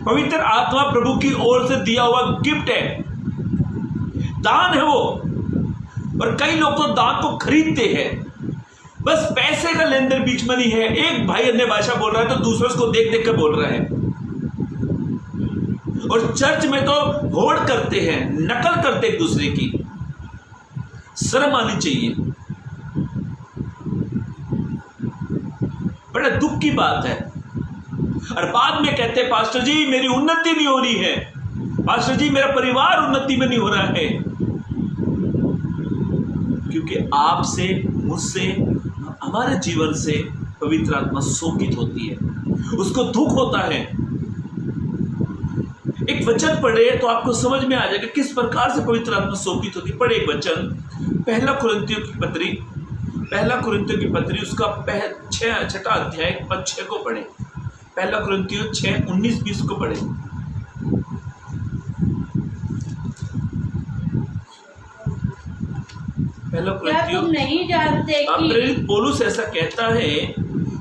Speaker 2: पवित्र आत्मा प्रभु की ओर से दिया हुआ गिफ्ट है, दान है वो। और कई लोग तो दान को खरीदते हैं, बस पैसे का लेन देन बीच में नहीं है। एक भाई अन्य भाषा बोल रहा है तो दूसरे उसको देख देख कर बोल रहा है, और चर्च में तो होड़ करते हैं, नकल करते एक दूसरे की। शर्म आनी चाहिए। बड़ा दुख की बात है। और बाद में कहते हैं पास्टर जी मेरी उन्नति नहीं हो रही है, पास्टर जी मेरा परिवार उन्नति में नहीं हो रहा है, क्योंकि आपसे, मुझसे, हमारे जीवन से पवित्र आत्मा शोकित होती है, उसको दुख होता है। एक वचन पढ़े तो आपको समझ में आ जाएगा किस प्रकार से पवित्र आत्मा शोकित होती है। पढ़े एक वचन, पहला कुरिन्थियों की पत्री उसका 6 अध्याय 6 को पढ़े। पहला कुरिन्थियों 6:19-20 को पढ़े। पहला कुरिन्थियों,
Speaker 1: तुम नहीं जानते कि
Speaker 2: प्रेरित पौलुस ऐसा कहता है,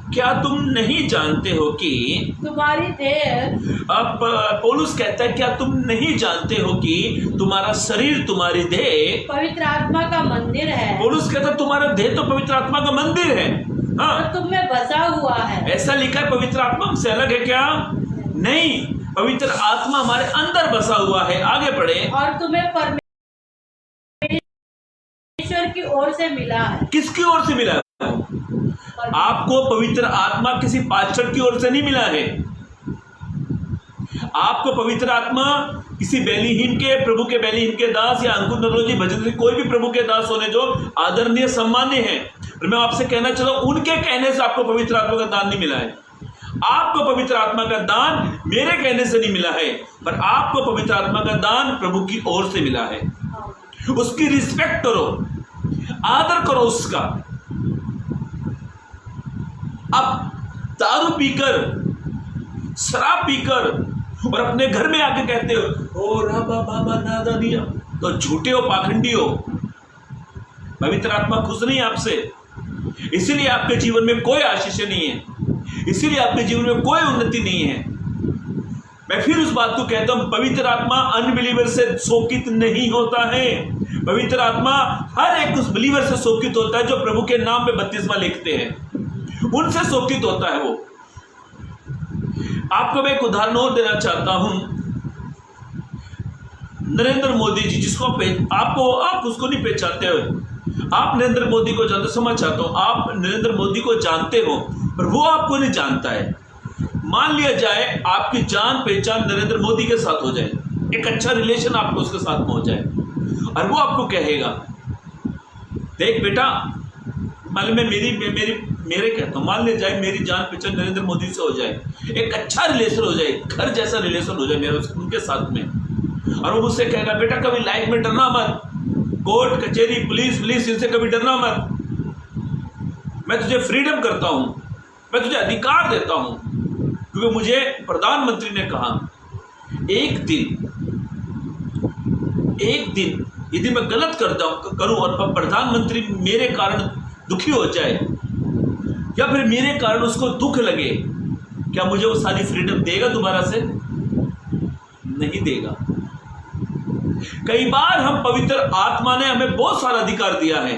Speaker 2: क्या तुम नहीं जानते हो कि
Speaker 1: तुम्हारी देह,
Speaker 2: अब पौलुस कहता है क्या तुम नहीं जानते हो कि तुम्हारा शरीर, तुम्हारी देह
Speaker 1: पवित्र आत्मा का मंदिर है।
Speaker 2: पौलुस कहता है तुम्हारा देह तो पवित्र आत्मा का मंदिर है। हाँ,
Speaker 1: और तुम में बसा हुआ है।
Speaker 2: ऐसा लिखा है। पवित्र आत्मा हमसे अलग है क्या? नहीं, पवित्र आत्मा हमारे अंदर बसा हुआ है। आगे बढ़े।
Speaker 1: और तुम्हें परमेश्वर की ओर से मिला है।
Speaker 2: किसकी ओर से मिला? आपको पवित्र आत्मा किसी पास्टर की ओर से नहीं मिला है। आपको पवित्र आत्मा किसी बेलीहीन के, प्रभु के बेलीहीन के दास या अंकुर नरोजी भजन से, कोई भी प्रभु के दास होने जो आदरणीय सम्मान्य है, और मैं आपसे कहना चाहता हूं उनके कहने से आपको पवित्र आत्मा का दान नहीं मिला है। आपको पवित्र आत्मा का दान मेरे कहने से नहीं मिला है, पर आपको पवित्र आत्मा का दान प्रभु की ओर से मिला है। उसकी रिस्पेक्ट करो, आदर करो उसका। अब दारू पीकर, शराब पीकर और अपने घर में आके कहते हो ओ राबा बाबा नादा दिया, तो झूठे हो, पाखंडी हो। पवित्र आत्मा खुश नहीं आपसे, इसीलिए आपके जीवन में कोई आशीष नहीं है, इसीलिए आपके जीवन में कोई उन्नति नहीं है। मैं फिर उस बात को कहता हूं, पवित्र आत्मा अनबिलीवर से शोकित नहीं होता है। पवित्र आत्मा हर एक उस बिलीवर से शोकित होता है जो प्रभु के नाम में बपतिस्मा लेते हैं, उनसे शोकित होता है वो। आपको मैं एक उदाहरण और देना चाहता हूं। नरेंद्र मोदी जी, जिसको आप उसको नहीं पहचानते हो, आप नरेंद्र मोदी को जानते, समझ चाहता हूं आप नरेंद्र मोदी को जानते हो पर वो आपको नहीं जानता है। मान लिया जाए आपकी जान पहचान नरेंद्र मोदी के साथ हो जाए, एक अच्छा रिलेशन आपको उसके साथ में हो जाए, और वो आपको कहेगा देख बेटा, मान मैं मेरे कहता हूँ, मान लिया जाए मेरी जान पहचान नरेंद्र मोदी से हो जाए, एक अच्छा रिलेशन हो जाए, घर जैसा रिलेशन हो जाए मेरा उनके साथ में, और वो मुझसे कहेगा बेटा कभी लाइफ में डरना मत, कोर्ट कचहरी पुलिस इनसे कभी डरना मत, मैं तुझे फ्रीडम करता हूं, मैं तुझे अधिकार देता हूं, क्योंकि मुझे प्रधानमंत्री ने कहा एक दिन यदि मैं गलत करूं और प्रधानमंत्री मेरे कारण दुखी हो जाए या फिर मेरे कारण उसको दुख लगे, क्या मुझे वो सारी फ्रीडम देगा दोबारा से? नहीं देगा। कई बार हम पवित्र आत्मा ने हमें बहुत सारा अधिकार दिया है,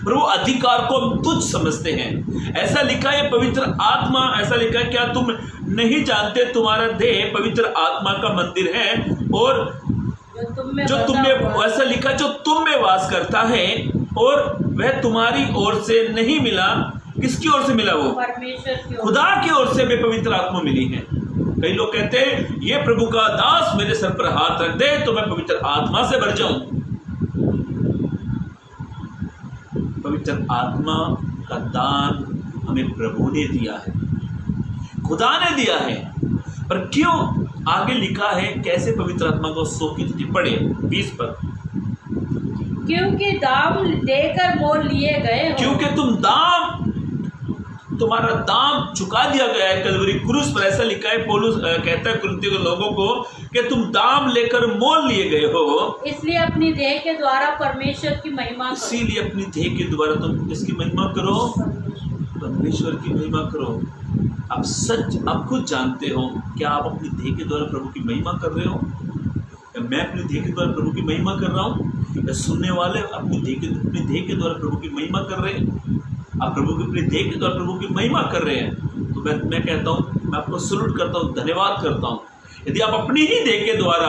Speaker 2: पर वो अधिकार को हम तुच्छ समझते हैं। ऐसा लिखा है पवित्र आत्मा, ऐसा लिखा है, क्या तुम नहीं जानते तुम्हारा देह पवित्र आत्मा का मंदिर है और जो तुम में, ऐसा लिखा जो तुम में वास करता है और वह तुम्हारी ओर से नहीं मिला। किसकी ओर से मिला? वो
Speaker 1: परमेश्वर की ओर,
Speaker 2: खुदा की ओर से भी पवित्र आत्मा मिली है। कई लोग कहते हैं ये प्रभु का दास मेरे सर पर हाथ रख दे तो मैं पवित्र आत्मा से भर जाऊं। पवित्र आत्मा का दान हमें प्रभु ने दिया है, खुदा ने दिया है। पर क्यों? आगे लिखा है कैसे पवित्र आत्मा को शोकित थी। पढ़े 20 पर।
Speaker 1: क्योंकि दाम देकर मोल लिए गए हो।
Speaker 2: क्योंकि तुम्हारा दाम चुका दिया गया है कलवरी क्रूस पर। ऐसा लिखा है, पौलुस कहता है कुरिन्थियों के लोगों को कि तुम दाम लेकर मोल लिए गए हो,
Speaker 1: इसलिए अपनी देह के द्वारा परमेश्वर की महिमा करो।
Speaker 2: इसीलिए अपनी देह के द्वारा तुम किसकी महिमा करो? परमेश्वर की महिमा करो। आप खुद जानते हो, क्या आप अपनी देह के द्वारा प्रभु की महिमा कर रहे हो? या मैं अपनी देह के द्वारा प्रभु की महिमा कर रहा हूँ? या सुनने वाले अपनी देह के द्वारा प्रभु की महिमा कर रहे हैं? आप प्रभु की अपनी देह के द्वारा प्रभु की महिमा कर रहे हैं तो मैं कहता हूँ, मैं आपको सलूट करता हूँ, धन्यवाद करता हूँ। यदि आप अपनी ही देह के द्वारा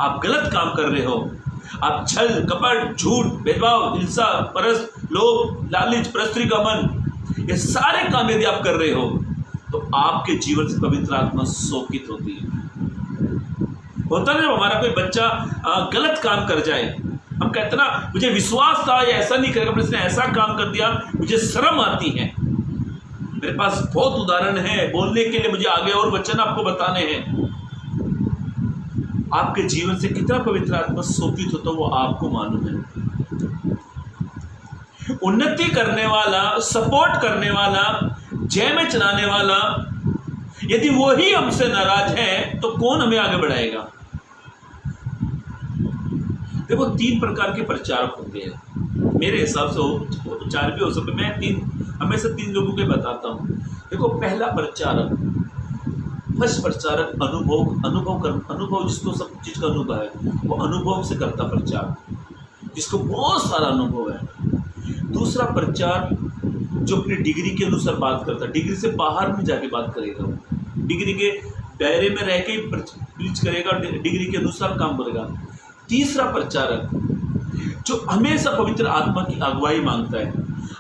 Speaker 2: आप गलत काम कर रहे हो, आप छल कपट झूठ भेदभाव हिंसा परस लोभ लालच परस्त्री का मन, ये सारे काम यदि आप कर रहे हो तो आपके जीवन से पवित्र आत्मा शोकित होती है। होता है जब हमारा कोई बच्चा गलत काम कर जाए, हम कहते ना मुझे विश्वास था ये ऐसा नहीं करेगा, पर इसने ऐसा काम कर दिया, मुझे शर्म आती है। मेरे पास बहुत उदाहरण है बोलने के लिए, मुझे आगे और वचन आपको बताने हैं। आपके जीवन से कितना पवित्र आत्मा शोकित होता वो आपको मालूम है। उन्नति करने वाला, सपोर्ट करने वाला, जय में चलाने वाला, यदि वो ही हमसे नाराज है तो कौन हमें आगे बढ़ाएगा? देखो 3 प्रकार के प्रचारक होते हैं मेरे हिसाब से, हो 4 भी हो सकते, मैं हमेशा 3 लोगों के बताता हूँ। देखो पहला प्रचारक, फर्स्ट प्रचारक अनुभव जिसको सब चीज का अनुभव है, वो अनुभव से करता प्रचार, जिसको बहुत सारा अनुभव है। दूसरा प्रचार जो अपनी डिग्री के अनुसार बात करता, डिग्री से बाहर में जाके बात करेगा, वो डिग्री के दायरे में रह के प्रीच करेगा, डिग्री के अनुसार काम करेगा। तीसरा प्रचारक जो हमेशा पवित्र आत्मा की अगुवाई मांगता है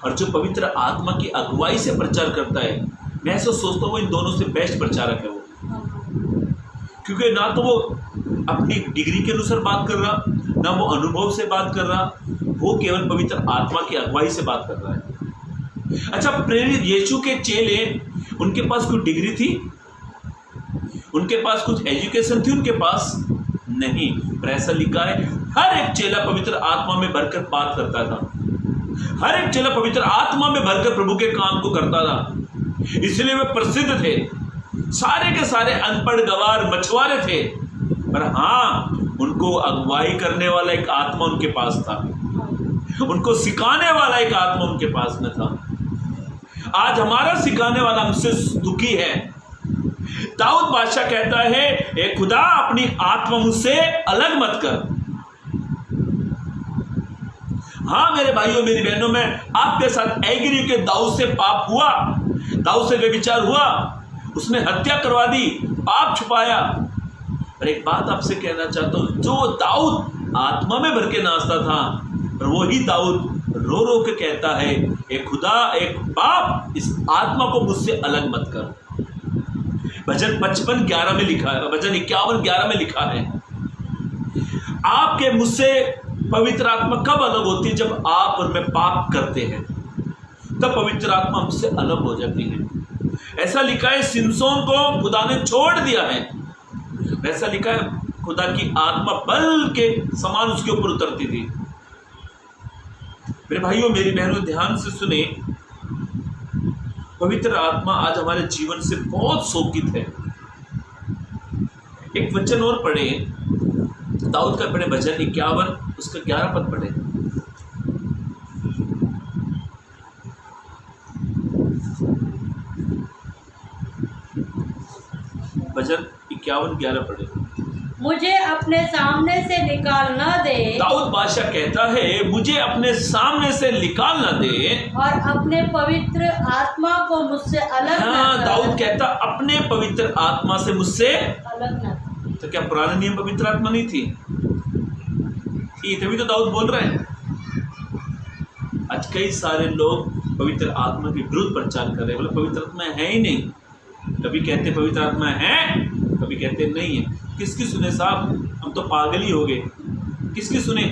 Speaker 2: और जो पवित्र आत्मा की अगुवाई से प्रचार करता है, मैं ऐसा सोचता हूँ इन दोनों से बेस्ट प्रचारक है वो। क्योंकि ना तो वो अपनी डिग्री के अनुसार बात कर रहा, ना वो अनुभव से बात कर रहा, वो केवल पवित्र आत्मा की अगुवाई से बात कर रहा है। अच्छा, प्रेरित यीशु के चेले, उनके पास कुछ डिग्री थी, उनके पास कुछ एजुकेशन थी, उनके पास नहीं, पर ऐसा लिखा है हर एक चेला पवित्र आत्मा में भरकर बात करता था। हर एक चेला पवित्र आत्मा में भरकर प्रभु के काम को करता था, इसलिए वे प्रसिद्ध थे। सारे के सारे अनपढ़ गवार मछुआरे थे, पर हाँ, उनको अगुवाई करने वाला एक आत्मा उनके पास था, उनको सिखाने वाला एक आत्मा उनके पास में था। आज हमारा सिखाने वाला हमसे दुखी है। दाऊद बादशाह कहता है, ए खुदा अपनी आत्मा मुझसे अलग मत कर। हाँ मेरे भाइयों मेरी बहनों, मैं आपके साथ एग्री के दाऊद से पाप हुआ, दाऊद से व्यभिचार हुआ, उसने हत्या करवा दी, पाप छुपाया। पर एक बात आपसे कहना चाहता हूं, जो दाऊद आत्मा में भर के नाचता था, पर वही दाऊद रो रो के कहता है, ए खुदा, एक बाप, इस आत्मा को मुझसे अलग मत कर। भजन 55:11 में लिखा है, भजन 51:11 में लिखा है, आपके मुझसे पवित्र आत्मा कब अलग होती है? जब आप उनमें पाप करते हैं, तब पवित्र आत्मा हमसे अलग हो जाती है। ऐसा लिखा है सिमसोन को खुदा ने छोड़ दिया है, ऐसा लिखा है खुदा की आत्मा बल के समान उसके ऊपर उतरती थी। मेरे भाइयों मेरी बहनों, ध्यान से सुने, पवित्र आत्मा आज हमारे जीवन से बहुत शोकित है। एक वचन और पढ़े, दाऊद का पढ़े, भजन 51 उसका 11 पद पढ़े। भजन 51:11 पढ़े।
Speaker 1: मुझे अपने सामने से निकाल न दे,
Speaker 2: दाऊद बादशाह कहता है मुझे अपने सामने से निकाल ना दे,
Speaker 1: और अपने पवित्र आत्मा को मुझसे अलग न
Speaker 2: हाँ
Speaker 1: कर।
Speaker 2: दाऊद कहता अपने पवित्र आत्मा से मुझसे।
Speaker 1: अलग न कर।
Speaker 2: तो क्या पुराने नियम पवित्र आत्मा नहीं थी? तभी तो दाऊद बोल रहे हैं। आज कई सारे लोग पवित्र आत्मा के विरुद्ध प्रचार कर रहे हैं, बोले पवित्र आत्मा है ही नहीं। कभी कहते पवित्र आत्मा है, कभी कहते नहीं है। किसकी सुने साहब? हम तो पागल ही हो गए। किसकी सुने?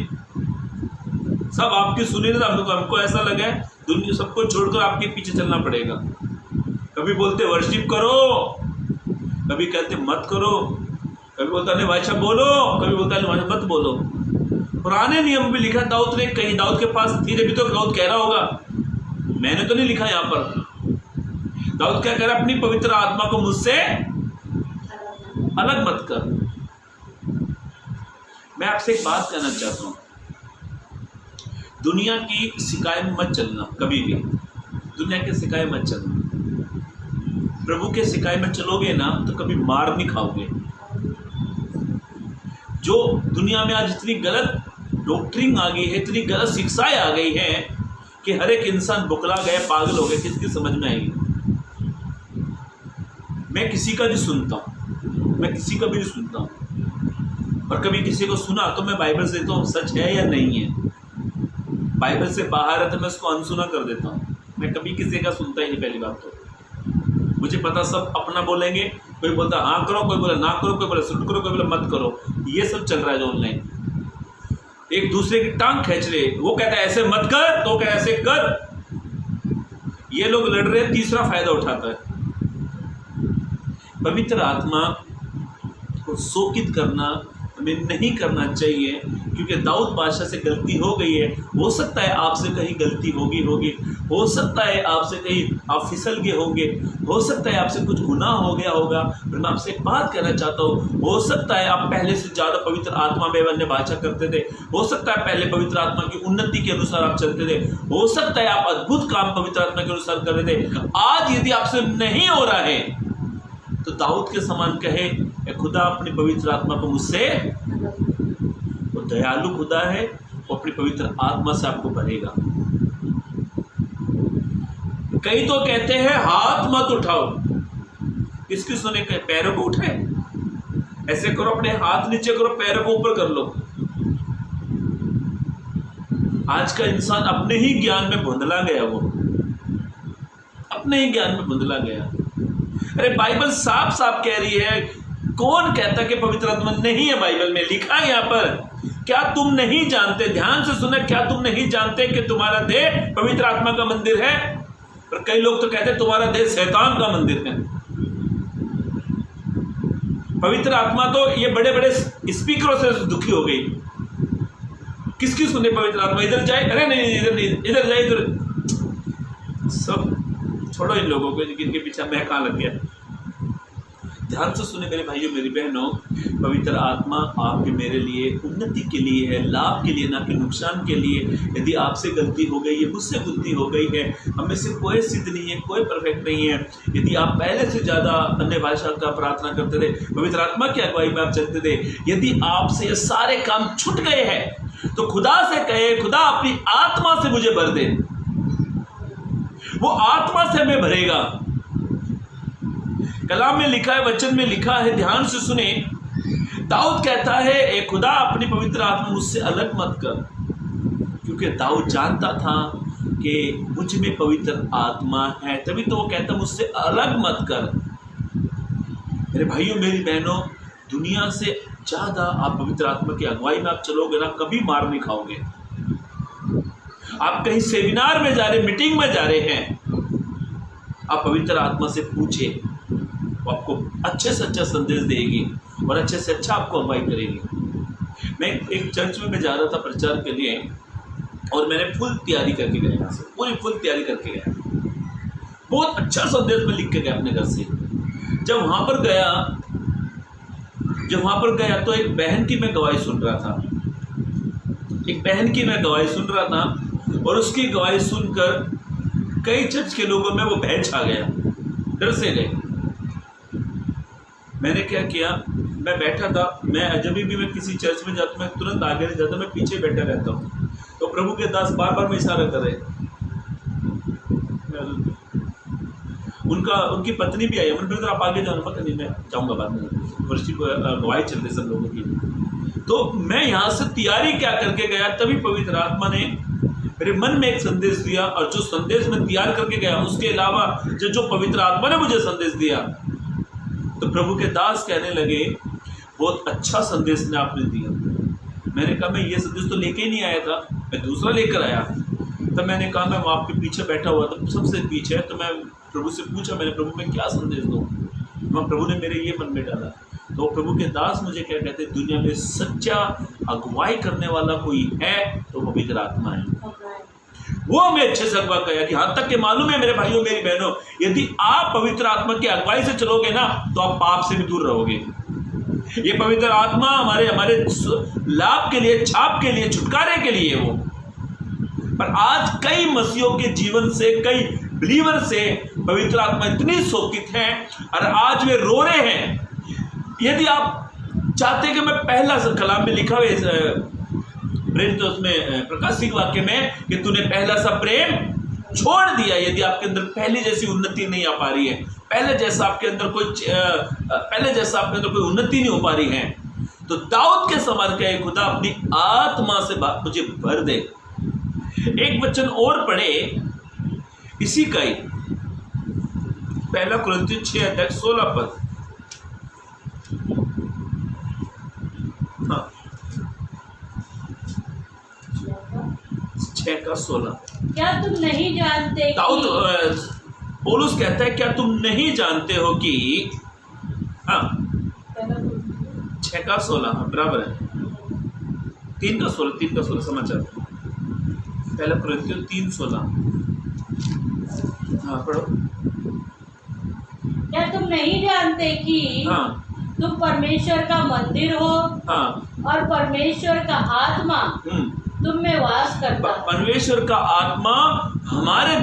Speaker 2: सब आपकी सुने ना। हमको ऐसा लगा है दुनिया सबको छोड़कर आपके पीछे चलना पड़ेगा। कभी बोलते वर्शिप करो, कभी कहते मत करो, कभी बोलता नहीं भाषा बोलो, कभी बोलता नहीं भाषा मत बोलो। पुराने नियम में लिखा दाऊद ने, कहीं दाऊद के पास थी जब तो दाऊद कह रहा होगा, मैंने तो नहीं लिखा यहाँ पर। दाऊद क्या कह रहा है? अपनी पवित्र आत्मा को मुझसे अलग मत कर। मैं आपसे एक बात कहना चाहता हूं, दुनिया की सिकाई में मत चलना कभी भी। दुनिया के सिकाई मत चलना। प्रभु के सिकाई में चलोगे ना तो कभी मार नहीं खाओगे। जो दुनिया में आज इतनी गलत डॉक्ट्रिन आ गई है, इतनी गलत शिक्षाएं आ गई है कि हर एक इंसान बुकला गया, पागल हो गया। किसकी समझ में आएगी? मैं किसी का भी सुनता हूँ, मैं किसी का भी नहीं सुनता हूँ। और कभी किसी को सुना तो मैं बाइबल से देखता हूँ सच है या नहीं है। बाइबल से बाहर है तो मैं उसको अनसुना कर देता हूँ। मैं कभी किसी का सुनता ही नहीं। पहली बात तो मुझे पता सब अपना बोलेंगे। कोई बोलता हाँ करो, कोई बोला ना करो, कोई बोला शुरू करो, कोई बोला मत करो। ये सब चल रहा है जो ऑनलाइन, एक दूसरे की टांग खींच रहे। वो कहता है ऐसे मत कर, तो कहता है ऐसे कर। ये लोग लड़ रहे हैं, तीसरा फायदा उठाता है। पवित्र आत्मा को शोकित करना हमें नहीं करना चाहिए, क्योंकि दाऊद बादशाह से गलती हो गई है। हो सकता है आपसे कहीं गलती होगी, हो सकता है आपसे कहीं आप फिसल गए होंगे, हो सकता है आपसे कुछ गुनाह हो गया होगा। पर मैं आपसे एक बात कहना चाहता हूँ, हो सकता है आप पहले से ज़्यादा पवित्र आत्मा में अन्य भाषा करते थे, हो सकता है पहले पवित्र आत्मा की उन्नति के अनुसार आप चलते थे, हो सकता है आप अद्भुत काम पवित्र आत्मा के अनुसार कर रहे थे। आज यदि आपसे नहीं हो रहा है तो दाऊद के समान कहे खुदा अपनी पवित्र आत्मा को मुझसे, वो दयालु खुदा है, वो अपनी पवित्र आत्मा से आपको भरेगा। कई तो कहते हैं हाथ मत उठाओ। किसकी सुने? पैरों को उठाए, ऐसे करो, अपने हाथ नीचे करो, पैरों को ऊपर कर लो। आज का इंसान अपने ही ज्ञान में धुंधला गया, वो अपने ही ज्ञान में धुंधला गया। अरे बाइबल साफ साफ कह रही है। कौन कहता कि पवित्र आत्मा नहीं है? बाइबल में लिखा है यहाँ पर। क्या तुम नहीं जानते? ध्यान से सुने, क्या तुम नहीं जानते कि तुम्हारा देह पवित्र आत्मा का मंदिर है? और कई लोग तो कहते हैं तुम्हारा देह शैतान का मंदिर है। पवित्र आत्मा तो ये बड़े बड़े स्पीकरों से दुखी हो गई। किसकी सुने पवित्र आत्मा? इधर जाए, अरे नहीं इधर नहीं, इधर जाए, इधर। सब छोड़ो इन लोगों को जिनके पीछे मैं कहाँ लग गया। ध्यान से सुने मेरे भाइयों मेरी बहनों, पवित्र आत्मा आपके मेरे लिए उन्नति के लिए है, लाभ के लिए, ना कि नुकसान के लिए। यदि आपसे गलती हो गई है, मुझसे गलती हो गई है, हमें से कोई सिद्ध नहीं है, कोई परफेक्ट नहीं है। यदि आप पहले से ज़्यादा अन्य भाषा का प्रार्थना करते थे, पवित्र आत्मा की अगुवाई में आप चलते थे, यदि आपसे ये सारे काम छूट गए हैं तो खुदा से कहे खुदा अपनी आत्मा से मुझे भर दे। वो आत्मा से हमें भरेगा। कलाम में लिखा है, वचन में लिखा है, ध्यान से सुने। दाऊद कहता है ए खुदा अपनी पवित्र आत्मा मुझसे अलग मत कर, क्योंकि दाऊद जानता था कि मुझ में पवित्र आत्मा है, तभी तो वो कहता मुझसे अलग मत कर। मेरे भाइयों मेरी बहनों, दुनिया से ज़्यादा आप पवित्र आत्मा की अगुवाई में आप चलोगे ना, कभी मार नहीं खाओगे। आप कहीं सेमिनार में जा रहे, मीटिंग में जा रहे हैं, आप पवित्र आत्मा से पूछे, वो आपको अच्छे से अच्छा संदेश देगी और अच्छे से अच्छा आपको अगुवाई करेगी। मैं एक चर्च में जा रहा था प्रचार के लिए, और मैंने फुल तैयारी करके गया, यहाँ से पूरी फुल तैयारी करके गया, बहुत अच्छा संदेश में लिख के गया अपने घर से। जब वहाँ पर गया तो एक बहन की मैं गवाही सुन रहा था, और उसकी गवाही सुनकर कई चर्च के लोगों में वो भय छा गया, डर से गए। मैंने क्या किया, मैं बैठा था, मैं जब भी मैं किसी चर्च में जाता मैं तुरंत आगे नहीं जाता, मैं पीछे बैठा रहता हूँ। तो प्रभु के दास बार बार में इशारा कर रहे, उनकी पत्नी भी आई, मैंने आप आगे जाओ, पता नहीं मैं जाऊँगा बाद में, वर्षिप गवाही चल रही सब लोगों की। तो मैं यहाँ से तैयारी क्या करके गया, तभी पवित्र आत्मा ने मेरे मन में एक संदेश दिया, और जो संदेश मैं तैयार करके गया उसके अलावा जो पवित्र आत्मा ने मुझे संदेश दिया, तो प्रभु के दास कहने लगे बहुत अच्छा संदेश ने आपने दिया। मैंने कहा मैं ये संदेश तो लेके ही नहीं आया था, मैं दूसरा लेकर आया। तब मैंने कहा मैं आपके पीछे बैठा हुआ था, सबसे पीछे, तो मैं प्रभु से पूछा, मैंने प्रभु में क्या संदेश दूँ, प्रभु ने मेरे ये मन में डाला। तो प्रभु के दास मुझे क्या कहते हैं, दुनिया में सच्चा अगुवाई करने वाला कोई है तो पवित्र आत्मा है। वो हमें अच्छे से अगवा किया कि यहाँ तक के मालूम है मेरे भाइयों मेरी बहनों, यदि आप पवित्र आत्मा की अगुवाई से चलोगे ना तो आप पाप से भी दूर रहोगे। ये पवित्र आत्मा हमारे लाभ के लिए, छाप के लिए, छुटकारे के लिए वो। पर आज कई मसीहों के जीवन से, कई बिलीवर से पवित्र आत्मा इतनी शोकित है और आज वे रो रहे हैं। यदि आप चाहते हैं कि मैं पहला कलाम में लिखा हुआ प्रेम, तो उसमें प्रकाशिक वाक्य में कि तूने पहला सा प्रेम छोड़ दिया, यदि आपके अंदर पहले जैसी उन्नति नहीं आ पा रही है, पहले जैसा आपके अंदर कोई उन्नति नहीं हो पा रही है, तो दाऊद के समान कहे खुदा अपनी आत्मा से मुझे भर दे। एक वचन और पढ़े इसी का ही, पहला कुरिन्थियों 6:16 पद। हाँ, 6:16।
Speaker 1: क्या तुम नहीं जानते
Speaker 2: दाऊद पौलुस कहता है क्या तुम नहीं जानते हो कि, हाँ 6:16 बराबर है, 3:16 समाचार, पहला कुरिन्थियों 3:16। हाँ पढ़ो।
Speaker 1: क्या तुम नहीं जानते कि
Speaker 2: हाँ
Speaker 1: तुम परमेश्वर का मंदिर हो,
Speaker 2: हाँ,
Speaker 1: और परमेश्वर का आत्मा तुम में वास करता है।
Speaker 2: परमेश्वर का आत्मा हमारे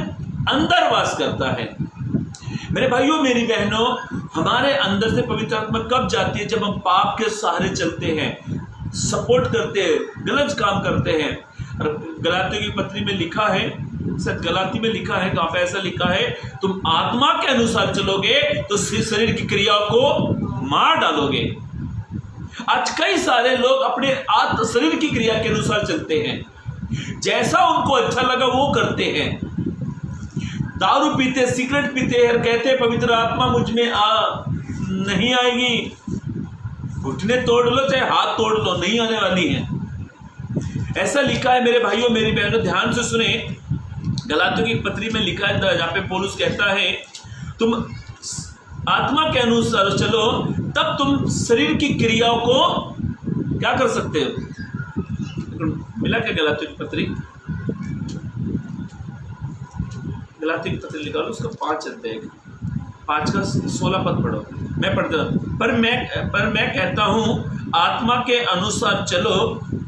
Speaker 2: अंदर वास करता है। मेरे भाइयों मेरी बहनों, हमारे अंदर से पवित्र आत्मा कब जाती है, जब हम पाप के सहारे चलते हैं, सपोर्ट करते हैं, गलत काम करते हैं। और गलातियों की पत्री में लिखा है, सच गलाती में लिखा है, कहाँ पे ऐसा लिखा है, तुम आत्मा के अनुसार चलोगे तो शरीर की क्रियाओं को मार डालोगे। आज कई सारे लोग अपने शरीर की क्रिया के अनुसार चलते हैं, जैसा उनको अच्छा लगा वो करते हैं। दारू पीते, सिगरेट पीते हैं, कहते हैं पवित्र आत्मा मुझ में नहीं आएगी, घुटने तोड़ लो चाहे हाथ तोड़ लो, नहीं आने वाली है। ऐसा लिखा है मेरे भाइयों मेरी बहनों, ध्यान से सुने। गलातियों की पत्री में लिखा है, जहाँ पे पौलुस कहता है तुम आत्मा के अनुसार चलो तब तुम शरीर की क्रियाओं को क्या कर सकते हो। मिला क्या गलातियों की पत्री, गलातियों की पत्री निकालो, उसका 5 अध्याय 5:16 पद पढ़ो। मैं पढ़ता हूं, पर मैं कहता हूं आत्मा के अनुसार चलो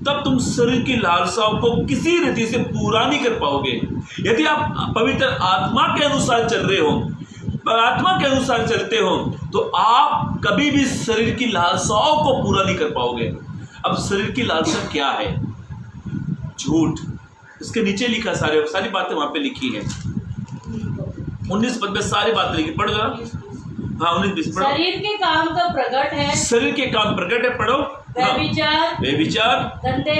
Speaker 2: तब तुम शरीर की लालसाओं को किसी रीति से पूरा नहीं कर पाओगे। यदि आप पवित्र आत्मा के अनुसार चल रहे हो, आत्मा के अनुसार चलते हो, तो आप कभी भी शरीर की लालसाओं को पूरा नहीं कर पाओगे। अब शरीर की लालसा क्या है? झूठ। इसके नीचे लिखा सारी बातें वहां पे लिखी है, 19 पद में सारी बातें लिखी, पढ़ जरा। हाँ 19-20 पढ़ो।
Speaker 1: शरीर के काम तो प्रकट है,
Speaker 2: शरीर के काम प्रकट है, पढ़ो। व्यभिचार, गंदे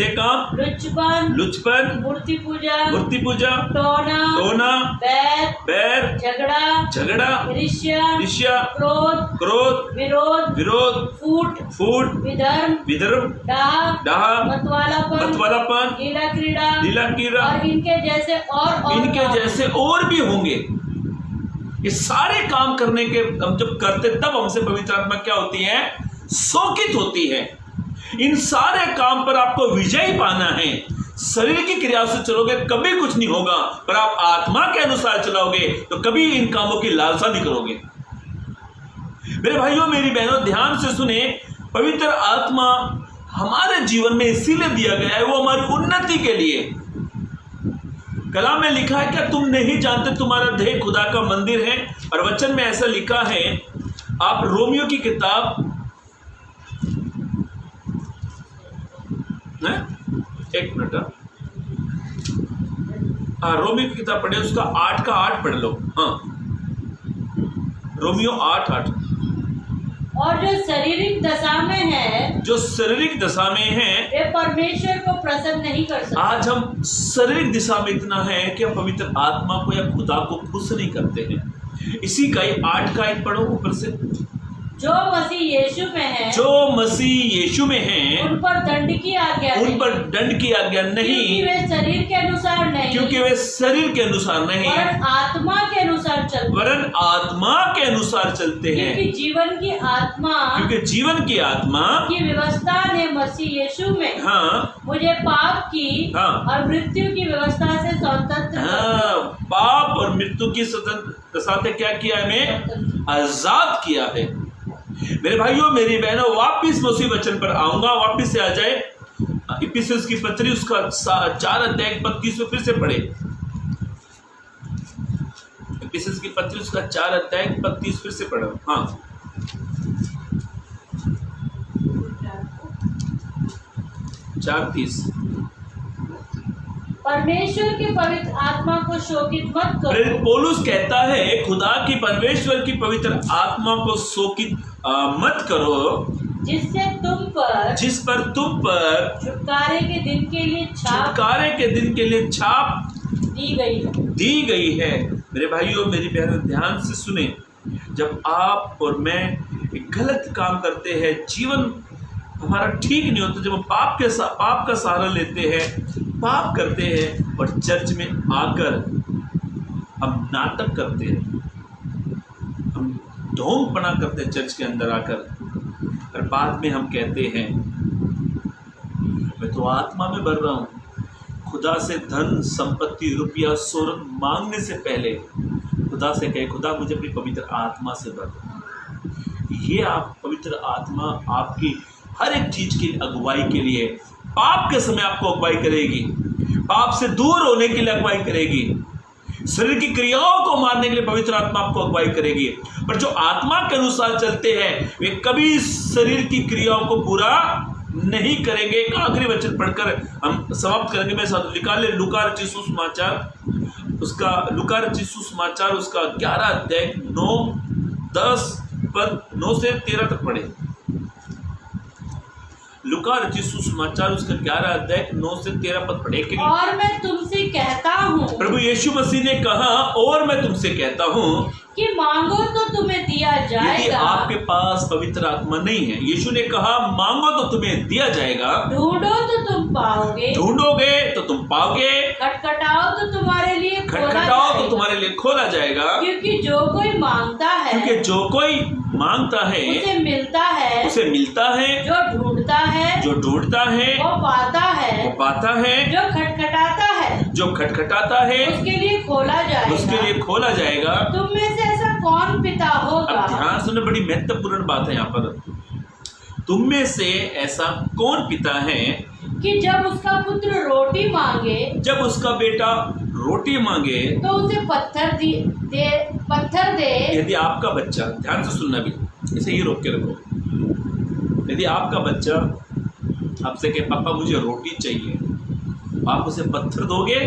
Speaker 2: काम, लुचपन, मूर्ति पूजा, टोना, बैर, झगड़ा, ईर्ष्या, क्रोध, विरोध, फूट, विधर्म, डाह, मतवालापन, लीला क्रीड़ा,
Speaker 1: और इनके जैसे और
Speaker 2: भी होंगे। ये सारे काम करने के हम जब करते तब हमसे पवित्र आत्मा क्या होती है? शोकित होती है। इन सारे काम पर आपको विजय पाना है। शरीर की क्रिया से चलोगे कभी कुछ नहीं होगा, पर आप आत्मा के अनुसार चलोगे तो कभी इन कामों की लालसा नहीं करोगे। मेरे भाइयों मेरी बहनों ध्यान से सुने, पवित्र आत्मा हमारे जीवन में इसीलिए दिया गया है, वो हमारी उन्नति के लिए। कलाम में लिखा है क्या तुम नहीं जानते तुम्हारा देह खुदा का मंदिर है। और वचन में ऐसा लिखा है, आप रोमियो की किताब हैं? एक मिनट। हाँ, रोमियो की किताब पढ़े, उसका 8 का 8 पढ़ लो। हाँ, रोमियो 8:8।
Speaker 1: और जो शारीरिक दशा में है,
Speaker 2: जो शारीरिक दशा में है,
Speaker 1: वे परमेश्वर को प्रसन्न नहीं कर सकते।
Speaker 2: आज हम शारीरिक दिशा में इतना है कि हम पवित्र आत्मा को या खुदा को खुश नहीं करते हैं। इसी का 8 का 1 पढ़ो ऊपर से।
Speaker 1: जो मसीह यीशु में है,
Speaker 2: जो मसीह यीशु में हैं,
Speaker 1: उन पर दंड की आज्ञा
Speaker 2: उन
Speaker 1: नहीं,
Speaker 2: पर दंड की आज्ञा
Speaker 1: क्योंकि
Speaker 2: नहीं,
Speaker 1: वे शरीर के अनुसार नहीं,
Speaker 2: क्योंकि वे शरीर के अनुसार नहीं,
Speaker 1: वरन आत्मा के अनुसार चलते,
Speaker 2: वरन आत्मा के अनुसार चलते हैं।
Speaker 1: क्योंकि जीवन की आत्मा
Speaker 2: क्योंकि जीवन की आत्मा
Speaker 1: की व्यवस्था ने मसीह यीशु में
Speaker 2: हाँ
Speaker 1: मुझे पाप की
Speaker 2: हाँ
Speaker 1: और मृत्यु की व्यवस्था से स्वतंत्र
Speaker 2: हाँ पाप और मृत्यु की स्वतंत्रता से क्या किया है? हमें आजाद किया है। मेरे भाइयों, मेरी बहनों, वापिस मैं उसी वचन पर आऊंगा। वापिस से आ जाए इफिसियंस की पत्री, उसका 4:31 में फिर से पढ़े। इफिसियंस की पत्री, उसका 4:31 फिर से पढ़ो। हाँ, 4:30।
Speaker 1: परमेश्वर की पवित्र आत्मा को शोकित मत
Speaker 2: प्रेरित
Speaker 1: करो,
Speaker 2: पौलुस कहता है, खुदा की परमेश्वर की पवित्र आत्मा को शोकित मत करो,
Speaker 1: जिस पर तुम पर
Speaker 2: छुटकारे
Speaker 1: के दिन के लिए छाप
Speaker 2: छुटकारे के दिन के लिए छाप
Speaker 1: दी गई है।
Speaker 2: मेरे भाइयों, मेरी बहनों, ध्यान से सुने। जब आप और मैं एक गलत काम करते हैं, जीवन हमारा ठीक नहीं होता, जब हम पाप का सहारा लेते हैं, पाप करते हैं और चर्च में आकर हम नाटक करते हैं, हम ढोंगपना करते हैं चर्च के अंदर आकर, और बाद में हम कहते हैं मैं तो आत्मा में भर रहा हूँ। खुदा से धन संपत्ति रुपया शोहरत मांगने से पहले खुदा से कहे, खुदा मुझे अपनी पवित्र आत्मा से भर। ये आप पवित्र आत्मा आपकी हर एक चीज की अगुवाई के लिए, पाप के समय आपको अगुवाई करेगी, पाप से दूर होने के लिए अगुवाई करेगी, शरीर की क्रियाओं को मारने के लिए पवित्र आत्मा आपको अगुवाई करेगी। पर जो आत्मा के अनुसार चलते हैं वे कभी शरीर की क्रियाओं को पूरा नहीं करेंगे। एक आखिरी वचन पढ़कर हम समाप्त करेंगे। मैं साथ निकाले लूका रचित सुसमाचार, उसका लूका रचित सुसमाचार, उसका 11 9 से 13 तक पढ़े। लूका रचित सुसमाचार, उसका 11 9 से 13 पद पढ़े।
Speaker 1: और मैं तुमसे कहता हूँ,
Speaker 2: प्रभु यीशु मसीह ने कहा, और मैं तुमसे कहता हूँ
Speaker 1: कि मांगो तो तुम्हें दिया
Speaker 2: यदि
Speaker 1: जाएगा,
Speaker 2: आपके पास पवित्र आत्मा नहीं है, यीशु ने कहा मांगो तो तुम्हें दिया जाएगा,
Speaker 1: ढूंढो तो तुम पाओगे,
Speaker 2: ढूंढोगे तो तुम पाओगे,
Speaker 1: खटखटाओ तो तुम्हारे लिए
Speaker 2: खटखटाओ तो तुम्हारे लिए खोला जाएगा।
Speaker 1: क्योंकि जो कोई मांगता है,
Speaker 2: क्योंकि जो कोई मांगता है
Speaker 1: उसे मिलता है,
Speaker 2: उसे मिलता है,
Speaker 1: जो ढूंढता है
Speaker 2: जो ढूंढता है
Speaker 1: वो पाता है,
Speaker 2: वो पाता है,
Speaker 1: जो खटखटाता है
Speaker 2: जो खटखटाता है
Speaker 1: उसके लिए खोला जाएगा।
Speaker 2: उसके लिए खोला जाएगा।
Speaker 1: तुम में से ऐसा कौन पिता होगा,
Speaker 2: अब ध्यान सुनने, बड़ी महत्वपूर्ण बात है यहाँ पर। तुम में से ऐसा कौन पिता है
Speaker 1: कि जब उसका पुत्र रोटी मांगे,
Speaker 2: जब उसका बेटा रोटी मांगे
Speaker 1: तो उसे पत्थर दे।
Speaker 2: यदि आपका बच्चा, ध्यान से सुनना भी, इसे ये रोक के रखो, यदि आपका बच्चा आपसे कहे पापा मुझे रोटी चाहिए, आप उसे पत्थर दोगे?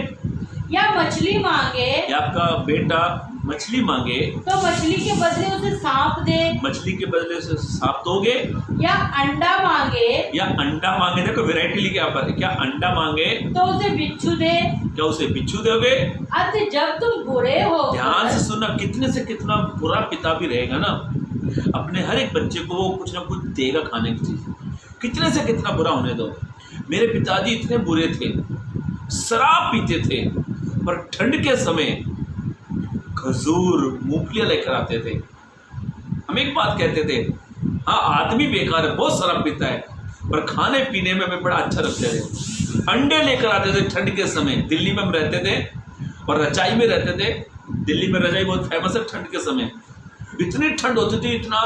Speaker 1: या मछली मांगे,
Speaker 2: या आपका बेटा मछली मांगे
Speaker 1: तो मछली के बदले उसे सांप दे,
Speaker 2: मछली के बदले से सांप दोगे?
Speaker 1: या अंडा मांगे,
Speaker 2: या अंडा मांगे, देखो वैरायटी लिखे यहाँ पर, क्या अंडा मांगे
Speaker 1: तो उसे बिच्छू दे,
Speaker 2: क्या उसे बिच्छू दोगे?
Speaker 1: अत जब तुम बुरे हो,
Speaker 2: ध्यान से सुनना, कितने से कितना बुरा पिता भी रहेगा ना, अपने हर एक बच्चे को वो कुछ ना कुछ देगा खाने की चीज, कितने से कितना बुरा होने दो। मेरे पिताजी इतने बुरे थे, शराब पीते थे, पर ठंड के समय खजूर मूंगफलियां लेकर आते थे। हम एक बात कहते थे, हाँ आदमी बेकार है, बहुत शराब पीता है, पर खाने पीने में हमें बड़ा अच्छा लगता है। अंडे लेकर आते थे ठंड के समय। दिल्ली में हम रहते थे और रजाई में रहते थे। दिल्ली में रजाई बहुत फेमस है ठंड के समय। इतनी ठंड होती थी, इतना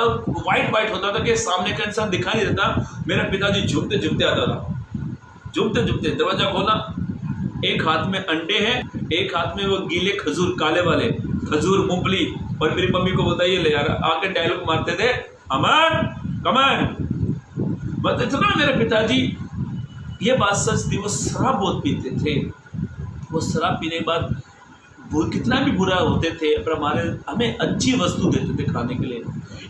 Speaker 2: वाइट होता था कि सामने का इंसान दिखाई नहीं देता। मेरा पिताजी झुकते झुकते आता था, झुकते झुकते दरवाजा खोला, एक हाथ में अंडे हैं, एक हाथ में वो गीले खजूर, काले वाले खजूर मूंगफली, और मेरी मम्मी को बताइए ले यार, आके डायलॉग मारते थे, अमन कमन। बस इतना मेरे पिताजी ये बात सच थी, वो शराब बहुत पीते थे। वो शराब पीने के बाद वो कितना भी बुरा होते थे, पर हमें अच्छी वस्तु देते थे खाने के लिए।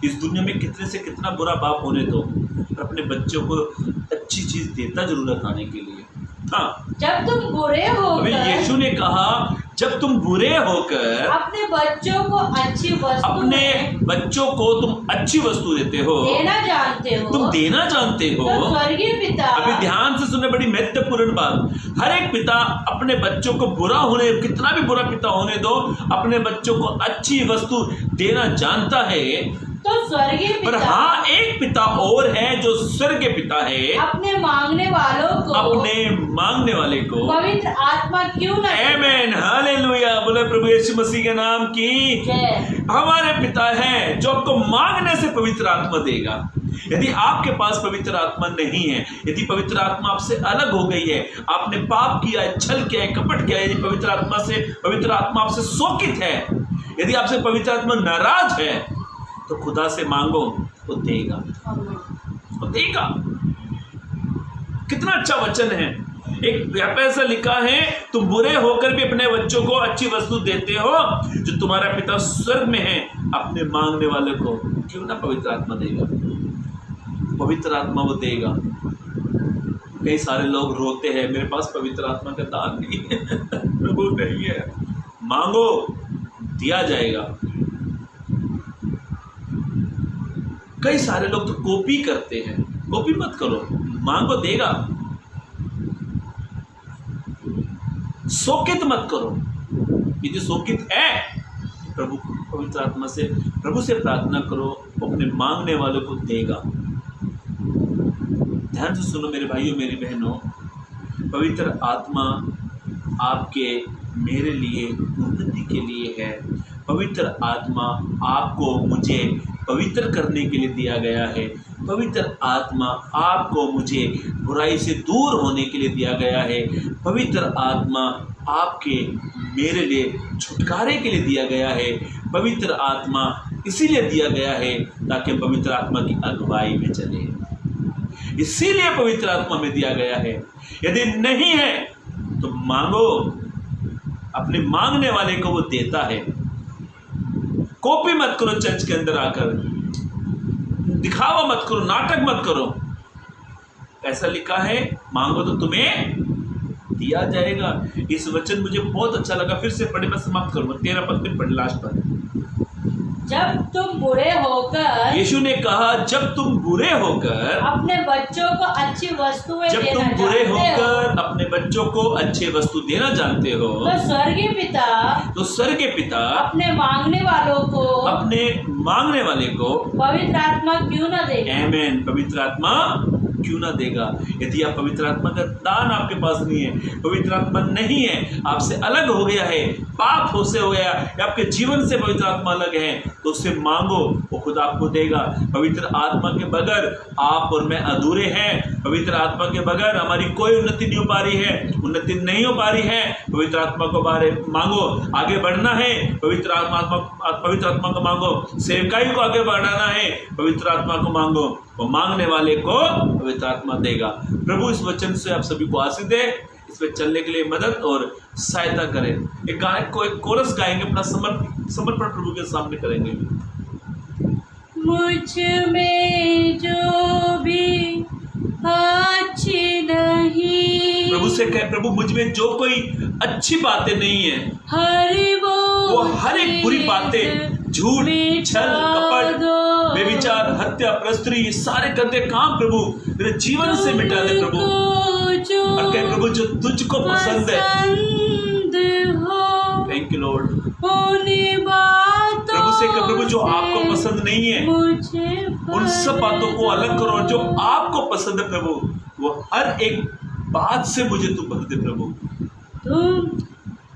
Speaker 2: इस दुनिया में कितने से कितना बुरा बाप होने दो, पर अपने बच्चों को अच्छी चीज़ देता जरूर है खाने के लिए। हाँ,
Speaker 1: जब तुम बुरे
Speaker 2: अभी
Speaker 1: होकर
Speaker 2: यीशु ने कहा जब तुम बुरे होकर
Speaker 1: अपने बच्चों को अच्छी वस्तु
Speaker 2: अपने बच्चों को तुम अच्छी वस्तु देते हो,
Speaker 1: देना जानते हो,
Speaker 2: तुम देना जानते हो,
Speaker 1: तो स्वर्गीय पिता,
Speaker 2: अभी ध्यान से सुनने, बड़ी महत्वपूर्ण बात, हर एक पिता अपने बच्चों को बुरा होने, कितना भी बुरा पिता होने दो, अपने बच्चों को अच्छी वस्तु देना जानता है।
Speaker 1: तो स्वर्गीय
Speaker 2: पर
Speaker 1: पिता
Speaker 2: हाँ, एक पिता और है जो स्वर्ग के पिता है,
Speaker 1: अपने मांगने वालों को,
Speaker 2: अपने मांगने वाले को
Speaker 1: पवित्र आत्मा क्यों न दे?
Speaker 2: आमेन, हालेलुया, बोले प्रभु यीशु मसीह के नाम की
Speaker 1: जय।
Speaker 2: हमारे पिता है जो आपको मांगने से पवित्र आत्मा देगा। यदि आपके पास पवित्र आत्मा नहीं है, यदि पवित्र आत्मा आपसे अलग हो गई है, आपने पाप किया है, छल किया है, कपट किया है, यदि पवित्र आत्मा आपसे शोकित है, यदि आपसे पवित्र आत्मा नाराज है, तो खुदा से मांगो, वो देगा, वो देगा। कितना अच्छा वचन है। एक यहाँ पे ऐसा लिखा है, तुम बुरे होकर भी अपने बच्चों को अच्छी वस्तु देते हो, जो तुम्हारा पिता स्वर्ग में है अपने मांगने वाले को क्यों ना पवित्र आत्मा देगा। पवित्र आत्मा वो देगा। कई सारे लोग रोते हैं, मेरे पास पवित्र आत्मा का दान नहीं है। प्रभु नहीं है, मांगो, दिया जाएगा। कई सारे लोग तो कॉपी करते हैं, कॉपी मत करो, मांगो, देगा। शोकित मत करो, यदि शोकित है प्रभु पवित्र आत्मा से, प्रभु से प्रार्थना करो, अपने मांगने वालों को देगा। ध्यान से सुनो मेरे भाइयों, मेरी बहनों, पवित्र आत्मा आपके मेरे लिए उन्नति के लिए है। पवित्र आत्मा आपको मुझे पवित्र करने के लिए दिया गया है। पवित्र आत्मा आपको मुझे बुराई से दूर होने के लिए दिया गया है। पवित्र आत्मा आपके मेरे लिए छुटकारे के लिए दिया गया है। पवित्र आत्मा इसीलिए दिया गया है ताकि हम पवित्र आत्मा की अगुवाई में चले, इसीलिए पवित्र आत्मा में दिया गया है। यदि नहीं है तो मांगो, अपने मांगने वाले को वो देता है। कॉपी मत करो, चर्च के अंदर आकर दिखावा मत करो, नाटक मत करो। ऐसा लिखा है, मांगो तो तुम्हें दिया जाएगा। इस वचन मुझे बहुत अच्छा लगा, फिर से पढ़े, मैं समाप्त करूंगा। 13 पद में पढ़, लास्ट पर।
Speaker 1: जब तुम बुरे होकर,
Speaker 2: यीशु ने कहा जब तुम बुरे होकर
Speaker 1: अपने बच्चों को अच्छी वस्तुएं
Speaker 2: जब
Speaker 1: देना
Speaker 2: तुम बुरे
Speaker 1: जानते हो,
Speaker 2: होकर अपने बच्चों को अच्छे वस्तु देना जानते हो,
Speaker 1: तो स्वर्गीय पिता अपने मांगने वाले को
Speaker 2: पवित्र
Speaker 1: आत्मा क्यों न देगा।
Speaker 2: आमेन, पवित्र आत्मा क्यों ना देगा। यदि आप पवित्र आत्मा का दान आपके पास नहीं है, पवित्र आत्मा नहीं है, आपसे अलग हो गया है, पाप से हो गया, या आपके जीवन से पवित्र आत्मा अलग है, तो उससे मांगो, वो खुद आपको देगा। पवित्र आत्मा के बगैर आप और मैं अधूरे हैं। पवित्र आत्मा के बगैर हमारी कोई उन्नति नहीं हो पा रही है, उन्नति नहीं हो पा रही है। पवित्र आत्मा को बारे मांगो, आगे बढ़ना है, पवित्र आत्मा को मांगो। सेवकाई को आगे बढ़ाना है, पवित्र आत्मा को मांगो, वो मांगने वाले को पवित्र आत्मा देगा। प्रभु इस वचन से आप सभी को आशीष दे, इस पे चलने के लिए मदद और सहायता करें। एक गाने को, एक कोरस गाएंगे, अपना समर्पण प्रभु के सामने करेंगे।
Speaker 1: मुझ में जो भी अच्छी नहीं,
Speaker 2: प्रभु से कहे, प्रभु मुझ में जो कोई अच्छी बातें नहीं है, वो हर एक बुरी बातें, झूठ, छल, कपट, बेविचार, हत्या, प्रस्त्री, ये सारे गंदे काम प्रभु मेरे जीवन से मिटा दे प्रभु। और कहे प्रभु जो तुझको पसंद है, थैंक यू लॉर्ड। प्रभु से कहे, प्रभु जो आपको पसंद नहीं है, उन सब बातों को अलग करो। जो आपको पसंद है प्रभु, वो हर एक बात से मुझे तू भर दे प्रभु।
Speaker 1: तुम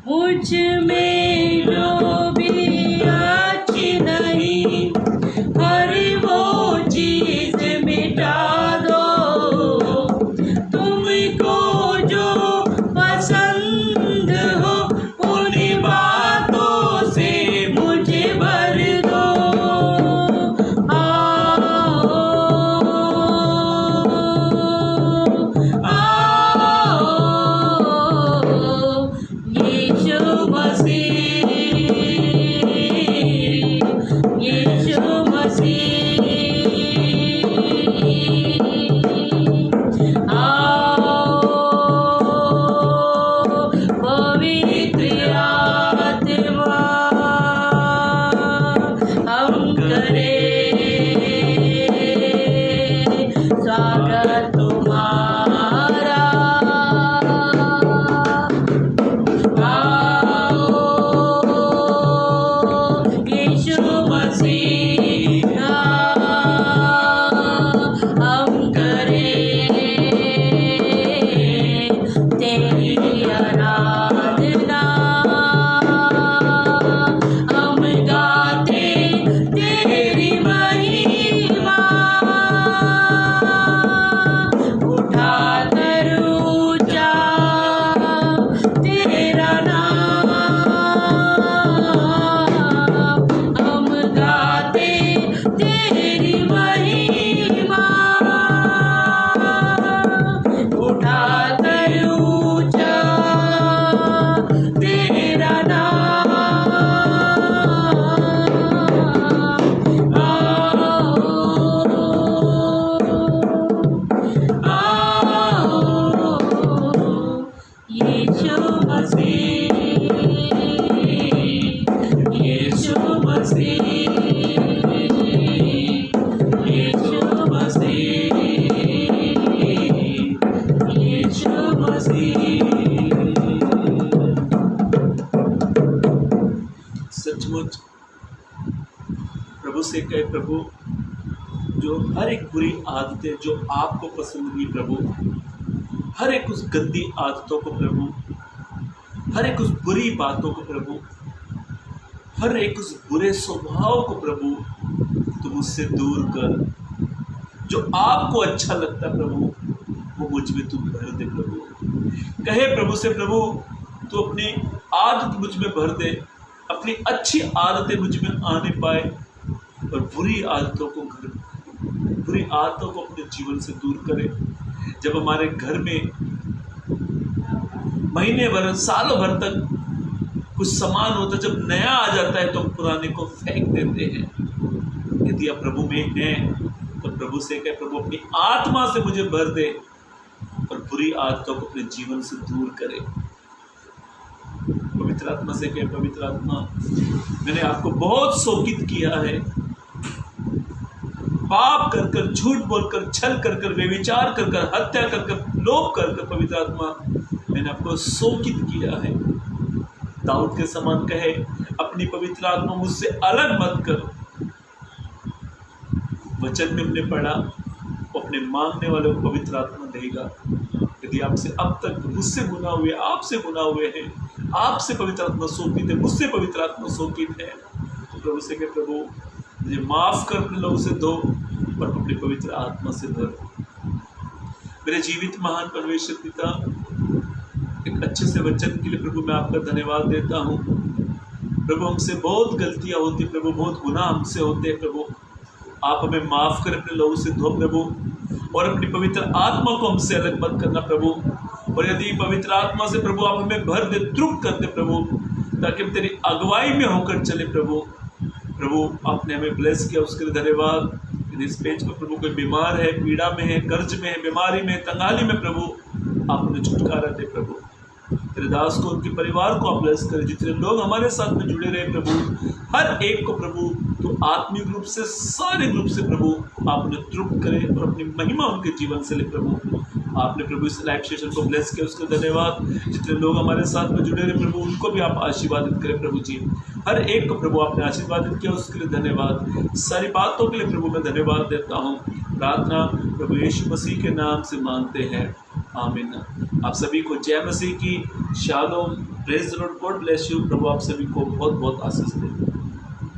Speaker 1: मुझ में जो भी अच्छी नहीं, हर वो चीज मिटा दो। तुमको जो पसंद हो, उन बातों से मुझे भर दो। आओ, आओ,
Speaker 2: सचमुच प्रभु से कहे, प्रभु जो हर एक बुरी आदतें जो आपको पसंद नहीं प्रभु, हर एक उस गंदी आदतों को प्रभु, हर एक उस बुरी बातों को प्रभु, हर एक उस बुरे स्वभाव को प्रभु तुम मुझसे दूर कर। जो आपको अच्छा लगता प्रभु वो मुझ में तुम भर दे प्रभु। कहे प्रभु से, प्रभु तू अपनी आदत मुझ में भर दे, अपनी अच्छी आदतें मुझ में आने पाए और बुरी आदतों को अपने जीवन से दूर करे। जब हमारे घर में महीने भर सालों भर तक कुछ सामान होता, जब नया आ जाता है तो हम पुराने को फेंक देते हैं। यदि आप प्रभु में हैं तो प्रभु से कहे, प्रभु अपनी आत्मा से मुझे भर दे और बुरी आदतों को अपने जीवन से दूर करे। पवित्र आत्मा से कहे, पवित्र आत्मा मैंने आपको बहुत शोकित किया है, पाप कर कर, झूठ बोलकर, छल कर कर, व्यभिचार कर कर, हत्या कर कर, लोभ कर कर, पवित्र आत्मा मैंने आपको शोकित किया है। दाऊद के समान कहे, अपनी पवित्र आत्मा मुझसे अलग मत कर। वचन में हमने पढ़ा, वो अपने मांगने वाले को पवित्र आत्मा देगा। यदि आपसे अब तक मुझसे गुनाह हुए, आपसे गुनाह हुए हैं, आपसे पवित्र आत्मा शोकित है, मुझसे पवित्र आत्मा शोकित है, तो प्रभु से कहे, प्रभु मुझे माफ कर, अपने लोगों से धो और अपनी पवित्र आत्मा से भर। मेरे जीवित महान परमेश्वर पिता, एक अच्छे से वचन के लिए प्रभु मैं आपका धन्यवाद देता हूँ। प्रभु हमसे बहुत गलतियाँ होती प्रभु, बहुत गुनाह हमसे होते हैं प्रभु। आप हमें माफ कर, अपने लोगों से धो प्रभु, और अपनी पवित्र आत्मा को हमसे अलग मत करना प्रभु। और यदि पवित्र आत्मा से प्रभु आप हमें भर दे, तृप्त कर दे प्रभु, ताकि हम तेरी अगुवाई में होकर चले प्रभु। प्रभु आपने हमें ब्लेस किया, उसके लिए धन्यवाद। यदि इस पेज पर प्रभु कोई बीमार है, पीड़ा में है, कर्ज में है, बीमारी में, तंगाली में प्रभु आप उन्हें छुटकारा दे प्रभु। तेरे दास को, उनके परिवार को आप ब्लेस करें। जितने लोग हमारे साथ में जुड़े रहे प्रभु, हर एक को प्रभु तो आत्मिक रूप से, शारीरिक रूप से प्रभु आप उन्हें तृप्त करें और अपनी महिमा उनके जीवन से ले प्रभु। आपने प्रभु इस लाइव सेशन को ब्लेस किया, उसका धन्यवाद। जितने लोग हमारे साथ में जुड़े रहे प्रभु, उनको भी आप आशीर्वादित करें प्रभु जी। हर एक को प्रभु आपने आशीर्वादित किया, उसके लिए धन्यवाद। सारी बातों के लिए प्रभु मैं धन्यवाद देता हूँ। प्रार्थना प्रभु यीशु मसीह के नाम से मांगते हैं, आमीन। आप सभी को जय मसीह की। शालोम, praise the Lord, God bless you. प्रभु आप सभी को बहुत बहुत आशीष दे।